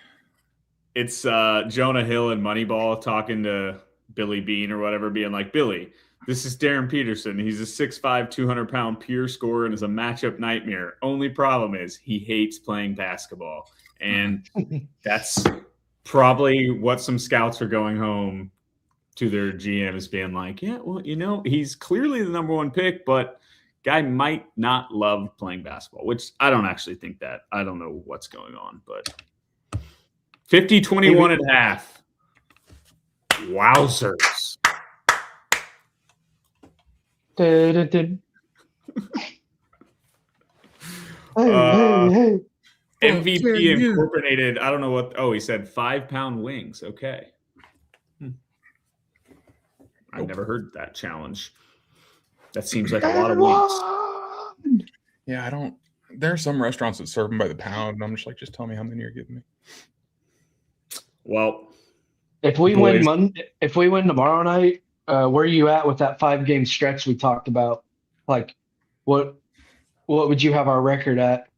B: It's Jonah Hill and Moneyball talking to Billy Bean or whatever, being like, Billy, this is Darren Peterson. He's a 6'5", 200-pound pure scorer and is a matchup nightmare. Only problem is he hates playing basketball. And that's probably what some scouts are going home to their GMs being like, yeah, well, he's clearly the number 1 pick, but guy might not love playing basketball, which I don't actually think that. I don't know what's going on, but 50-21 and a half. Wowzers. MVP incorporated, I don't know what, he said 5-pound wings. Okay. I've never heard that challenge. That seems like a lot of wings.
A: Yeah, there are some restaurants that serve them by the pound, and I'm just like, just tell me how many you're giving me.
B: Well,
C: if we win tomorrow night, where are you at with that 5-game stretch we talked about? Like, what would you have our record at?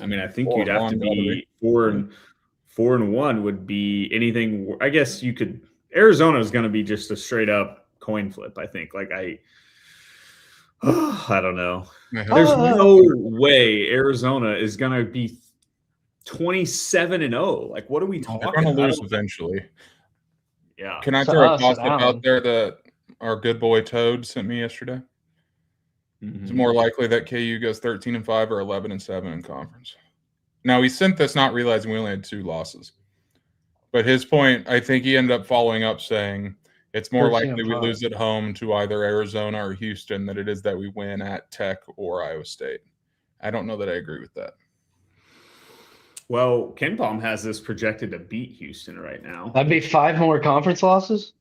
B: I mean, I think you'd have to be 4-1 would be anything. I guess you could. Arizona is going to be just a straight up coin flip. I think. Like I don't know. There's no way Arizona is going to be 27-0. Like, what are we talking about?
A: They're going to lose eventually.
B: Yeah.
A: Can I throw a gossip out there that our good boy Toad sent me yesterday? Mm-hmm. It's more likely that KU goes 13-5 or 11-7 in conference. Now, he sent this not realizing we only had 2 losses. But his point, I think he ended up following up saying it's more likely we lose at home to either Arizona or Houston than it is that we win at Tech or Iowa State. I don't know that I agree with that.
B: Well, KenPom has this projected to beat Houston right now.
C: That'd be 5 more conference losses?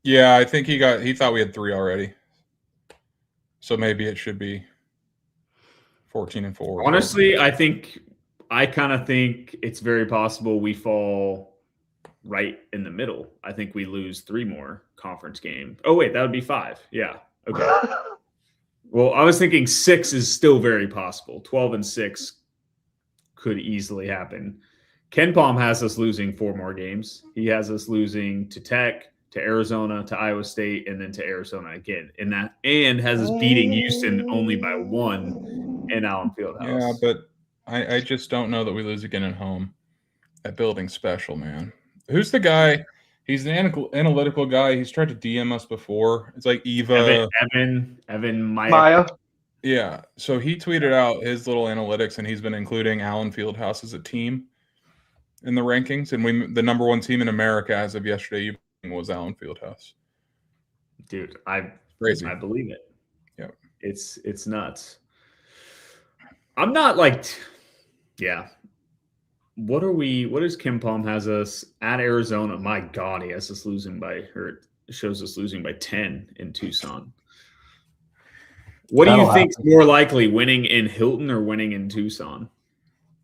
A: Yeah, I think he thought we had 3 already. So maybe it should be 14-4.
B: Honestly, I kind of think it's very possible we fall right in the middle. I think we lose 3 more conference games. Oh, wait, that would be 5. Yeah. Okay. Well, I was thinking 6 is still very possible. 12-6 could easily happen. KenPom has us losing 4 more games. He has us losing to Tech, to Arizona, to Iowa State, and then to Arizona again. And has us beating Houston only by 1 in Allen Fieldhouse.
A: Yeah, but I just don't know that we lose again at home. That building's special, man. Who's the guy? He's an analytical guy. He's tried to DM us before. It's like Eva.
B: Evan Maya.
A: Yeah. So he tweeted out his little analytics, and he's been including Allen Fieldhouse as a team in the rankings. And the number one team in America as of yesterday evening was Allen Fieldhouse.
B: Dude, I believe it.
A: Yeah.
B: It's nuts. I'm not like, yeah. What is Kim Palm has us at Arizona? My God, he has us losing shows us losing by 10 in Tucson. What do you think is more likely, winning in Hilton or winning in Tucson?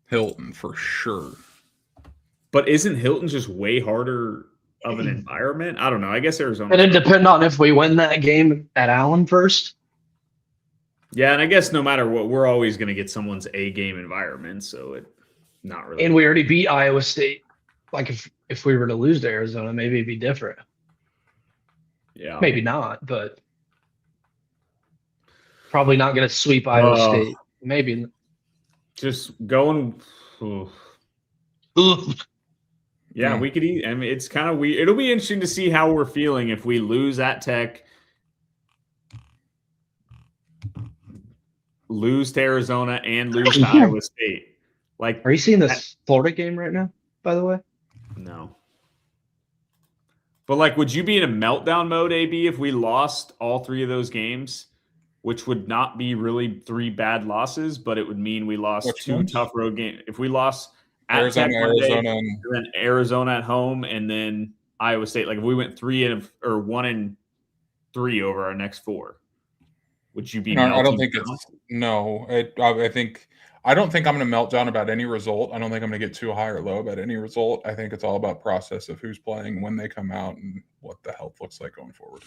A: Hilton for sure.
B: But isn't Hilton just way harder of an environment? I don't know. I guess Arizona.
C: It'd depend on if we win that game at Allen first.
B: Yeah, and I guess no matter what, we're always going to get someone's A game environment, so it not really.
C: And we already beat Iowa State. Like if we were to lose to Arizona, maybe it'd be different.
B: Yeah,
C: maybe not, but probably not going to sweep Iowa State. Maybe
B: just going. Yeah, we could eat. I mean, it's kind of weird. It'll be interesting to see how we're feeling if we lose at Tech, lose to Arizona, and lose to Iowa State. Like,
C: are you seeing this Florida game right now, by the way?
B: No. But, like, would you be in a meltdown mode, AB, if we lost all three of those games, which would not be really 3 bad losses, but it would mean we lost 2 tough road games. If we lost at
A: Arizona,
B: Tech Monday, and then Arizona at home, and then Iowa State, like if we went 1-3 over our next 4, would you be?
A: No, I don't think it's no. I don't think I'm going to melt down about any result. I don't think I'm going to get too high or low about any result. I think it's all about process of who's playing, when they come out, and what the health looks like going forward.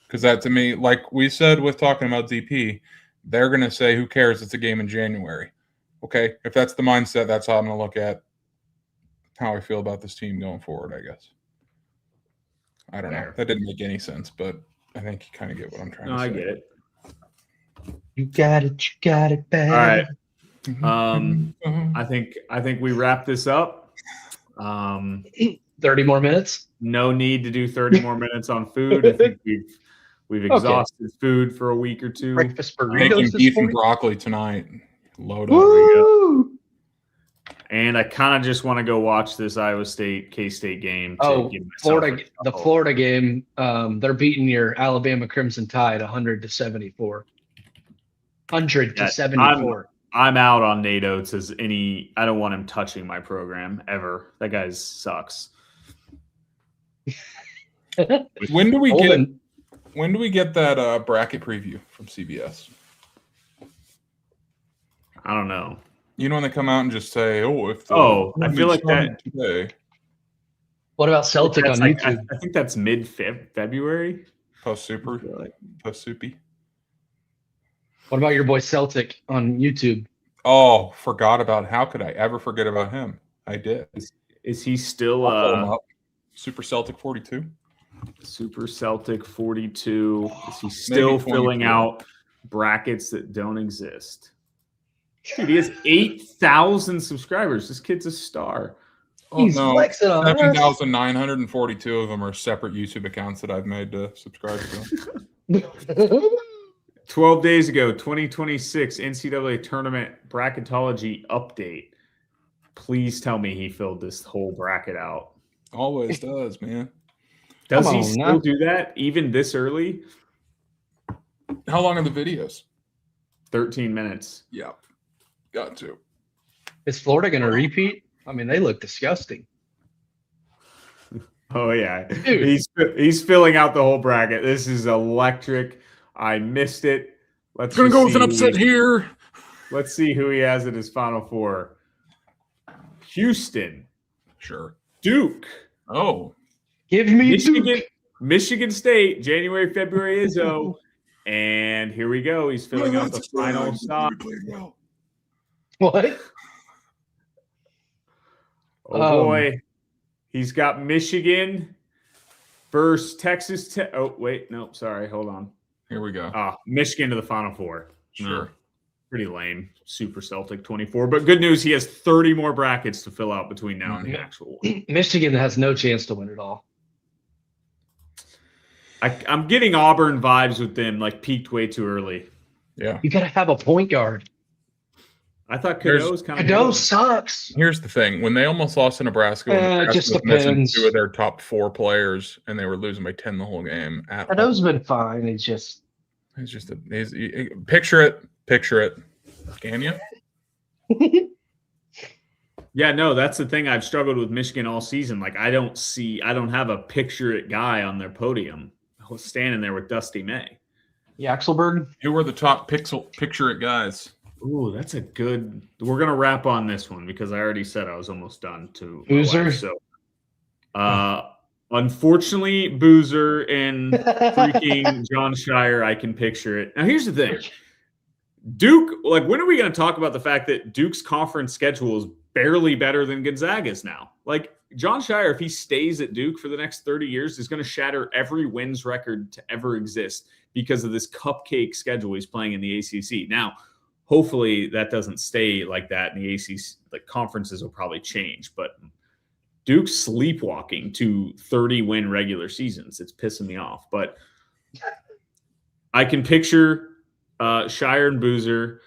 A: Because that, to me, like we said with talking about DP, they're going to say, who cares? It's a game in January. Okay, if that's the mindset, that's how I'm going to look at how I feel about this team going forward, I guess. I don't know. That didn't make any sense, but I think you kind of get what I'm trying to say.
B: I get it.
C: You got it bad.
B: All right. I think we wrap this up.
C: 30 more minutes?
B: No need to do 30 more minutes on food. I think we've exhausted food for a week or 2.
C: Breakfast burritos.
A: Making beef and broccoli tonight. Load up.
C: Woo!
B: And I kind of just want to go watch this Iowa State K-State game.
C: The Florida game. They're beating your Alabama Crimson Tide 100-74. 100-74.
B: I'm out on Nate Oates as any. I don't want him touching my program ever. That guy sucks.
A: When do we get that bracket preview from CBS?
B: I don't know.
A: You know when they come out and just say,
B: I feel like that
A: today.
C: What about Celtic on YouTube?
B: I think that's mid-February.
A: Post-super. Post-soupy.
C: What about your boy Celtic on YouTube?
A: Oh, forgot about. How could I ever forget about him? I did.
B: Is he still
A: Super Celtic 42?
B: Super Celtic 42. Is he still filling out brackets that don't exist? Dude, he has 8,000 subscribers. This kid's a star.
C: He's flexing on
A: 7,942 of them are separate YouTube accounts that I've made to subscribe to.
B: 12 days ago, 2026 NCAA tournament bracketology update. Please tell me he filled this whole bracket out.
A: Always does, man.
B: Does he still do that even this early?
A: How long are the videos?
B: 13 minutes.
A: Yeah. Got to.
C: Is Florida going to repeat? I mean, they look disgusting.
B: Oh, yeah. Dude. He's filling out the whole bracket. This is electric. I missed it.
A: Let's going to go with an upset here.
B: Let's see who he has in his Final Four. Houston.
A: Sure.
B: Duke.
A: Oh.
C: Give me Duke.
B: Michigan State, January, February, Izzo. And here we go. He's filling out the final stop.
C: What?
B: Oh, boy. He's got Michigan versus Texas Tech. Oh, wait. No, sorry. Hold on.
A: Here we go.
B: Michigan to the Final Four.
A: Sure.
B: Pretty lame. Super Celtic 24. But good news, he has 30 more brackets to fill out between now and the actual one.
C: Michigan has no chance to win it all.
B: I'm getting Auburn vibes with them, like peaked way too early.
A: Yeah.
C: You got to have a point guard.
B: I thought Cadeau's kind of
C: Cadeau sucks.
A: Here's the thing. When they almost lost to Nebraska,
C: It just depends.
A: 2 of their top 4 players, and they were losing by 10 the whole game.
C: Cadeau's been fine. It's just
A: picture it. Can you?
B: Yeah, no, that's the thing I've struggled with Michigan all season. Like, I don't have a picture it guy on their podium standing there with Dusty May.
C: Yaxelberg?
A: Who were the top picture it guys?
B: Ooh, that's a good. We're gonna wrap on this one because I already said I was almost done to
C: Boozer.
B: So, unfortunately, Boozer and freaking John Shire, I can picture it. Now, here's the thing, Duke. Like, when are we gonna talk about the fact that Duke's conference schedule is barely better than Gonzaga's now? Like, John Shire, if he stays at Duke for the next 30 years, is going to shatter every wins record to ever exist because of this cupcake schedule he's playing in the ACC. Now, hopefully that doesn't stay like that in the ACC. Like, conferences will probably change, but Duke's sleepwalking to 30-win regular seasons. It's pissing me off. But I can picture Shire and Boozer.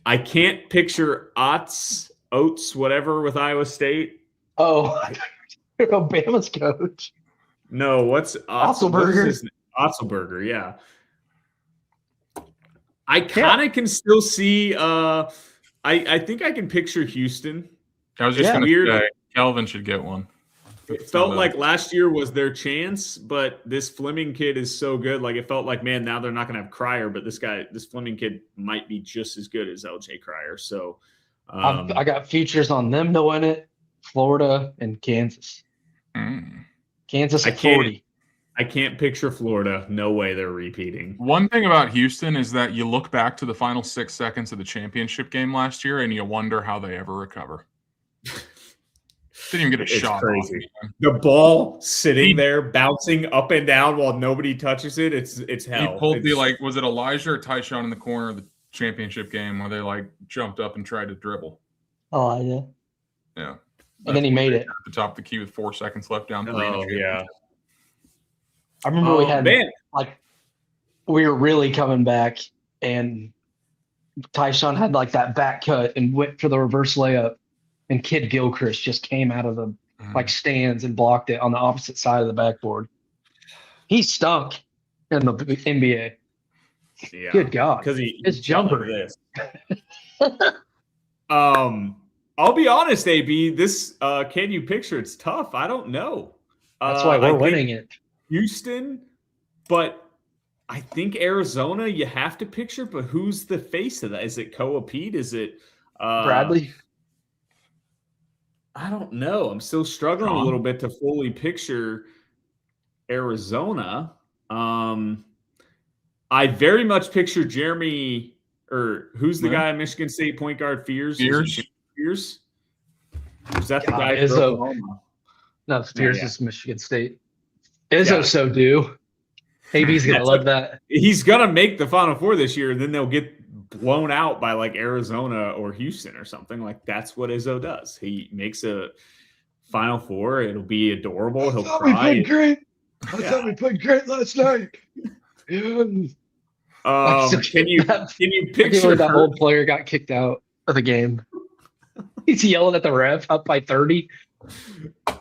B: I can't picture Oates, whatever, with Iowa State.
C: Oh, Alabama's coach.
B: No, what's
C: Otzelberger?
B: Otzelberger, yeah. I kind of can still see. I think I can picture Houston.
A: I was just going to say Kelvin should get one.
B: It felt like last year was their chance, but this Fleming kid is so good. Like, it felt like, man, now they're not going to have Cryer, but this Fleming kid might be just as good as LJ Cryer. So
C: I got futures on them to win it. Florida and Kansas. Kansas at 40.
B: I can't picture Florida. No way they're repeating.
A: One thing about Houston is that you look back to the final 6 seconds of the championship game last year, and you wonder how they ever recover. Didn't even get a shot.
B: Crazy. The ball sitting there, bouncing up and down while nobody touches it. It's hell.
A: He pulled was it Elijah or Tyshawn in the corner of the championship game where they jumped up and tried to dribble?
C: Oh, yeah.
A: Yeah.
C: And then he made it.
A: At the top of the key with 4 seconds left down 3.
B: Oh, yeah.
C: I remember we were really coming back, and Tyshawn had that back cut and went for the reverse layup, and Kid Gilchrist just came out of the stands and blocked it on the opposite side of the backboard. He stunk in the NBA.
B: Yeah.
C: Good God.
B: Because
C: his jumper.
B: I'll be honest, AB, this can you picture it's tough. I don't know.
C: That's why we're winning it.
B: Houston, but I think Arizona you have to picture, but who's the face of that? Is it Koa Pete? Is it
C: Bradley?
B: I don't know. I'm still struggling a little bit to fully picture Arizona. I very much picture Jeremy, or who's the guy at Michigan State point guard? Fears? Is that the guy?
C: Izzo. No, Fears is Michigan State. Izzo so do. AB's going to love that.
B: He's going to make the Final Four this year, and then they'll get blown out by Arizona or Houston or something. That's what Izzo does. He makes a Final Four. It'll be adorable. He'll cry.
C: We played great. I thought we played great last night.
B: Can you picture
C: that old player got kicked out of the game? He's yelling at the ref up by 30.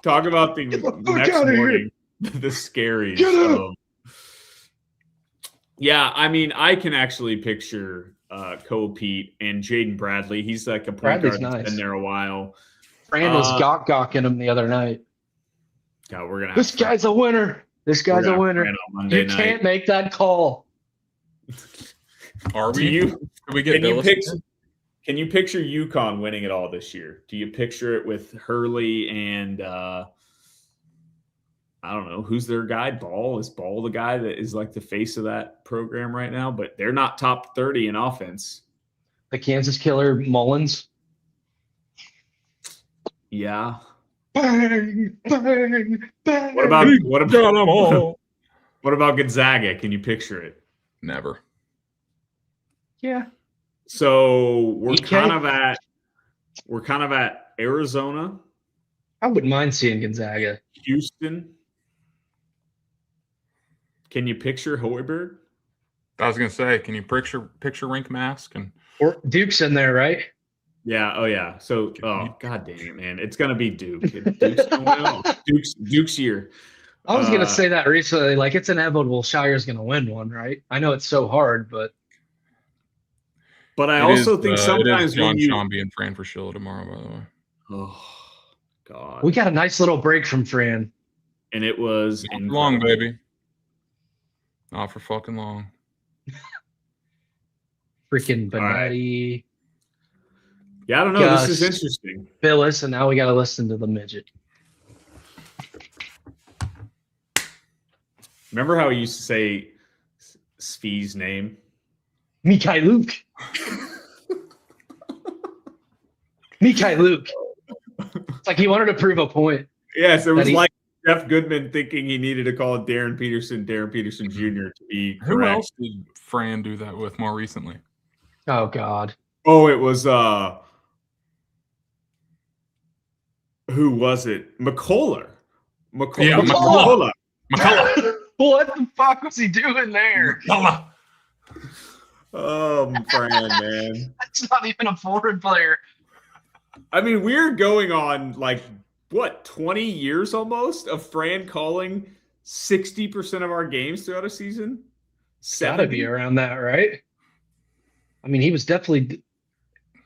B: Talk about the next morning. The scary. Yeah, I mean, I can actually picture Koa Pete and Jaden Bradley. He's like a point guard that's been there a while.
C: Fran was gawking him the other night.
B: God, we're gonna.
C: This guy's a winner. This guy's a winner. You can't make that call.
A: Are we? Can we get?
B: Can you picture UConn winning it all this year? Do you picture it with Hurley and I don't know who's their guy? Ball? Is Ball the guy that is the face of that program right now? But they're not top 30 in offense.
C: The Kansas killer Mullins.
B: Yeah.
C: Bang, bang, bang.
B: What about Gonzaga? Can you picture it?
A: Never.
C: Yeah.
B: So we're kind of at Arizona.
C: I wouldn't mind seeing Gonzaga.
B: Houston. Can you picture Hoiberg?
A: I was gonna say, can you picture rink mask and
C: Or Duke's in there, right?
B: Yeah. Oh yeah. So god dang it, man. It's gonna be Duke. Duke's gonna win. Duke's year.
C: I was gonna say that recently. Like it's inevitable Shire's gonna win one, right? I know it's so hard, but
B: I also think sometimes
A: it is John Shambi and Fran Fraschilla tomorrow, by the way.
B: Oh God.
C: We got a nice little break from Fran.
B: And it was
A: long, baby. Not for fucking long.
C: Freaking Benetti.
B: Right. Yeah, I don't know. This is interesting.
C: Phyllis, and now we got to listen to the midget.
B: Remember how he used to say Svi's name?
C: Mikhailuk. Mikhailuk. It's like he wanted to prove a point.
B: Yes, it was like Jeff Goodman thinking he needed to call Darren Peterson Jr. to be correct.
A: Who else did Fran do that with more recently?
C: Oh God.
B: Oh, it was who was it? McCullough.
A: Yeah, McCullough.
C: What the fuck was he doing there?
A: McCullough.
B: Oh, Fran, man.
C: That's not even a forward player.
B: I mean, we're going on like what 20 years almost of Fran calling 60% of our games throughout a season.
C: Gotta be around that, right? I mean, he was definitely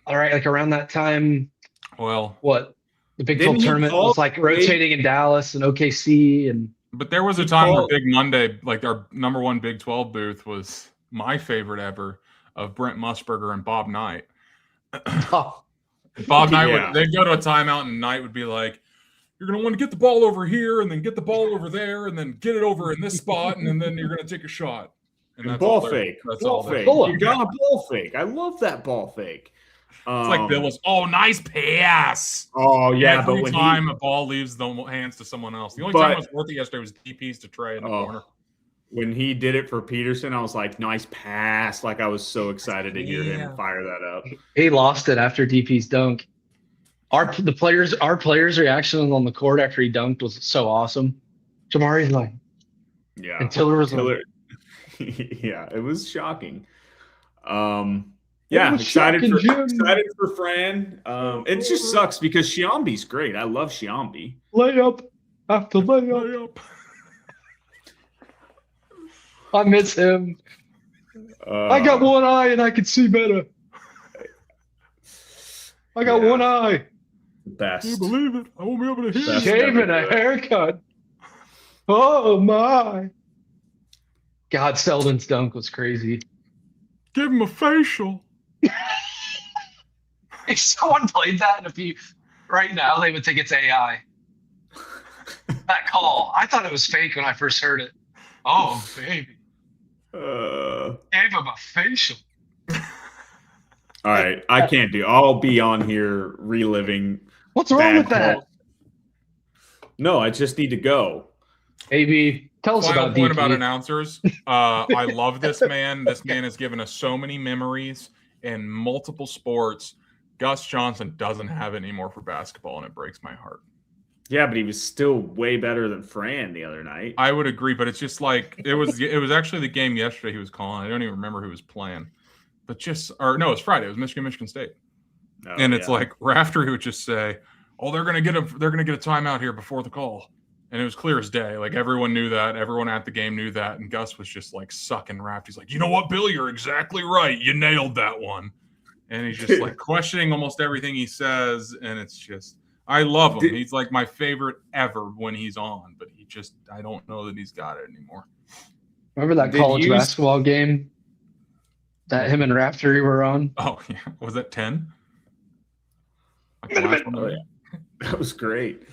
C: all right. Like around that time.
A: Well,
C: what the Big 12 tournament was like rotating in Dallas and OKC and.
A: But there was a time where Big Monday, like our number one Big 12 booth, was my favorite ever of Brent Musburger and Bob Knight.
C: Oh.
A: Bob Knight they'd go to a timeout and Knight would be like, "You're going to want to get the ball over here and then get the ball over there and then get it over in this spot and then you're going to take a shot."
B: And that's ball fake. That's ball fake. You got a ball fake. I love that ball fake.
A: It's like Bill was, nice pass.
B: Oh, yeah.
A: Every time a ball leaves the hands to someone else. The only time it was worth it yesterday was DPs to Trey in the corner.
B: When he did it for Peterson, I was like, nice pass. Like, I was so excited to hear him fire that up.
C: He lost it after DP's dunk. Our players' reaction on the court after he dunked was so awesome. Jamari's like,
B: yeah.
C: And Tiller was like,
B: yeah, it was shocking. Yeah, excited for Fran. It just sucks because Shambi's great. I love Shambi.
C: Layup after layup. I miss him. I got one eye and I can see better. I got one eye.
B: Best.
A: Can you believe it? I won't be able to hear you.
C: Shaving a haircut. Oh my. God, Selden's dunk was crazy.
A: Give him a facial.
C: If someone played that, right now, they would think it's AI. That call. I thought it was fake when I first heard it. Oh, baby. Gave him a facial.
B: All right. I can't do. I'll be on here reliving.
C: What's wrong with that?
B: Calls. No, I just need to go.
C: AB, tell us about
A: point about announcers. I love this man. This man has given us so many memories in multiple sports. Gus Johnson doesn't have it anymore for basketball, and it breaks my heart.
B: Yeah, but he was still way better than Fran the other night.
A: I would agree, but it's just like it was actually the game yesterday he was calling. I don't even remember who was playing. But it's Friday. It was Michigan State. Oh, and it's like Raftery would just say, "Oh, they're gonna get a timeout here before the call." And it was clear as day. Like everyone knew that. Everyone at the game knew that. And Gus was just like sucking Raft. He's like, "You know what, Bill? You're exactly right. You nailed that one." And he's just like questioning almost everything he says. And it's just, I love him. He's like my favorite ever when he's on. But I don't know that he's got it anymore.
C: Remember that college basketball game that him and Raftery were on?
A: Oh, yeah. Was that 10?
B: That was great.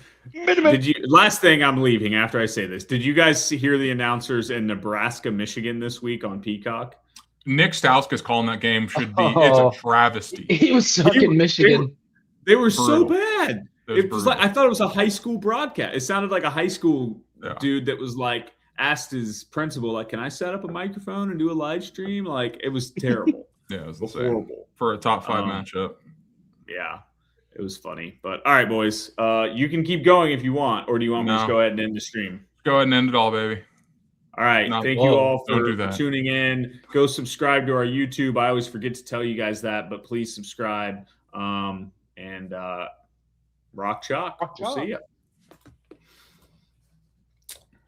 B: Last thing I'm leaving after I say this. Did you guys hear the announcers in Nebraska, Michigan this week on Peacock?
A: Nick Stauskas calling that game should be it's a travesty.
C: He was sucking Michigan.
B: They were so bad. It was like I thought it was a high school broadcast. It sounded like a high school dude that was like asked his principal, like, "Can I set up a microphone and do a live stream?" Like it was terrible.
A: Yeah, it was horrible for a top 5 matchup.
B: Yeah. It was funny. But all right, boys. You can keep going if you want, or do you want me to just go ahead and end the stream?
A: Go ahead and end it all, baby.
B: All right.
A: No,
B: Thank you all
A: don't
B: for tuning in. Go subscribe to our YouTube. I always forget to tell you guys that, but please subscribe. And rock chalk. We'll see you.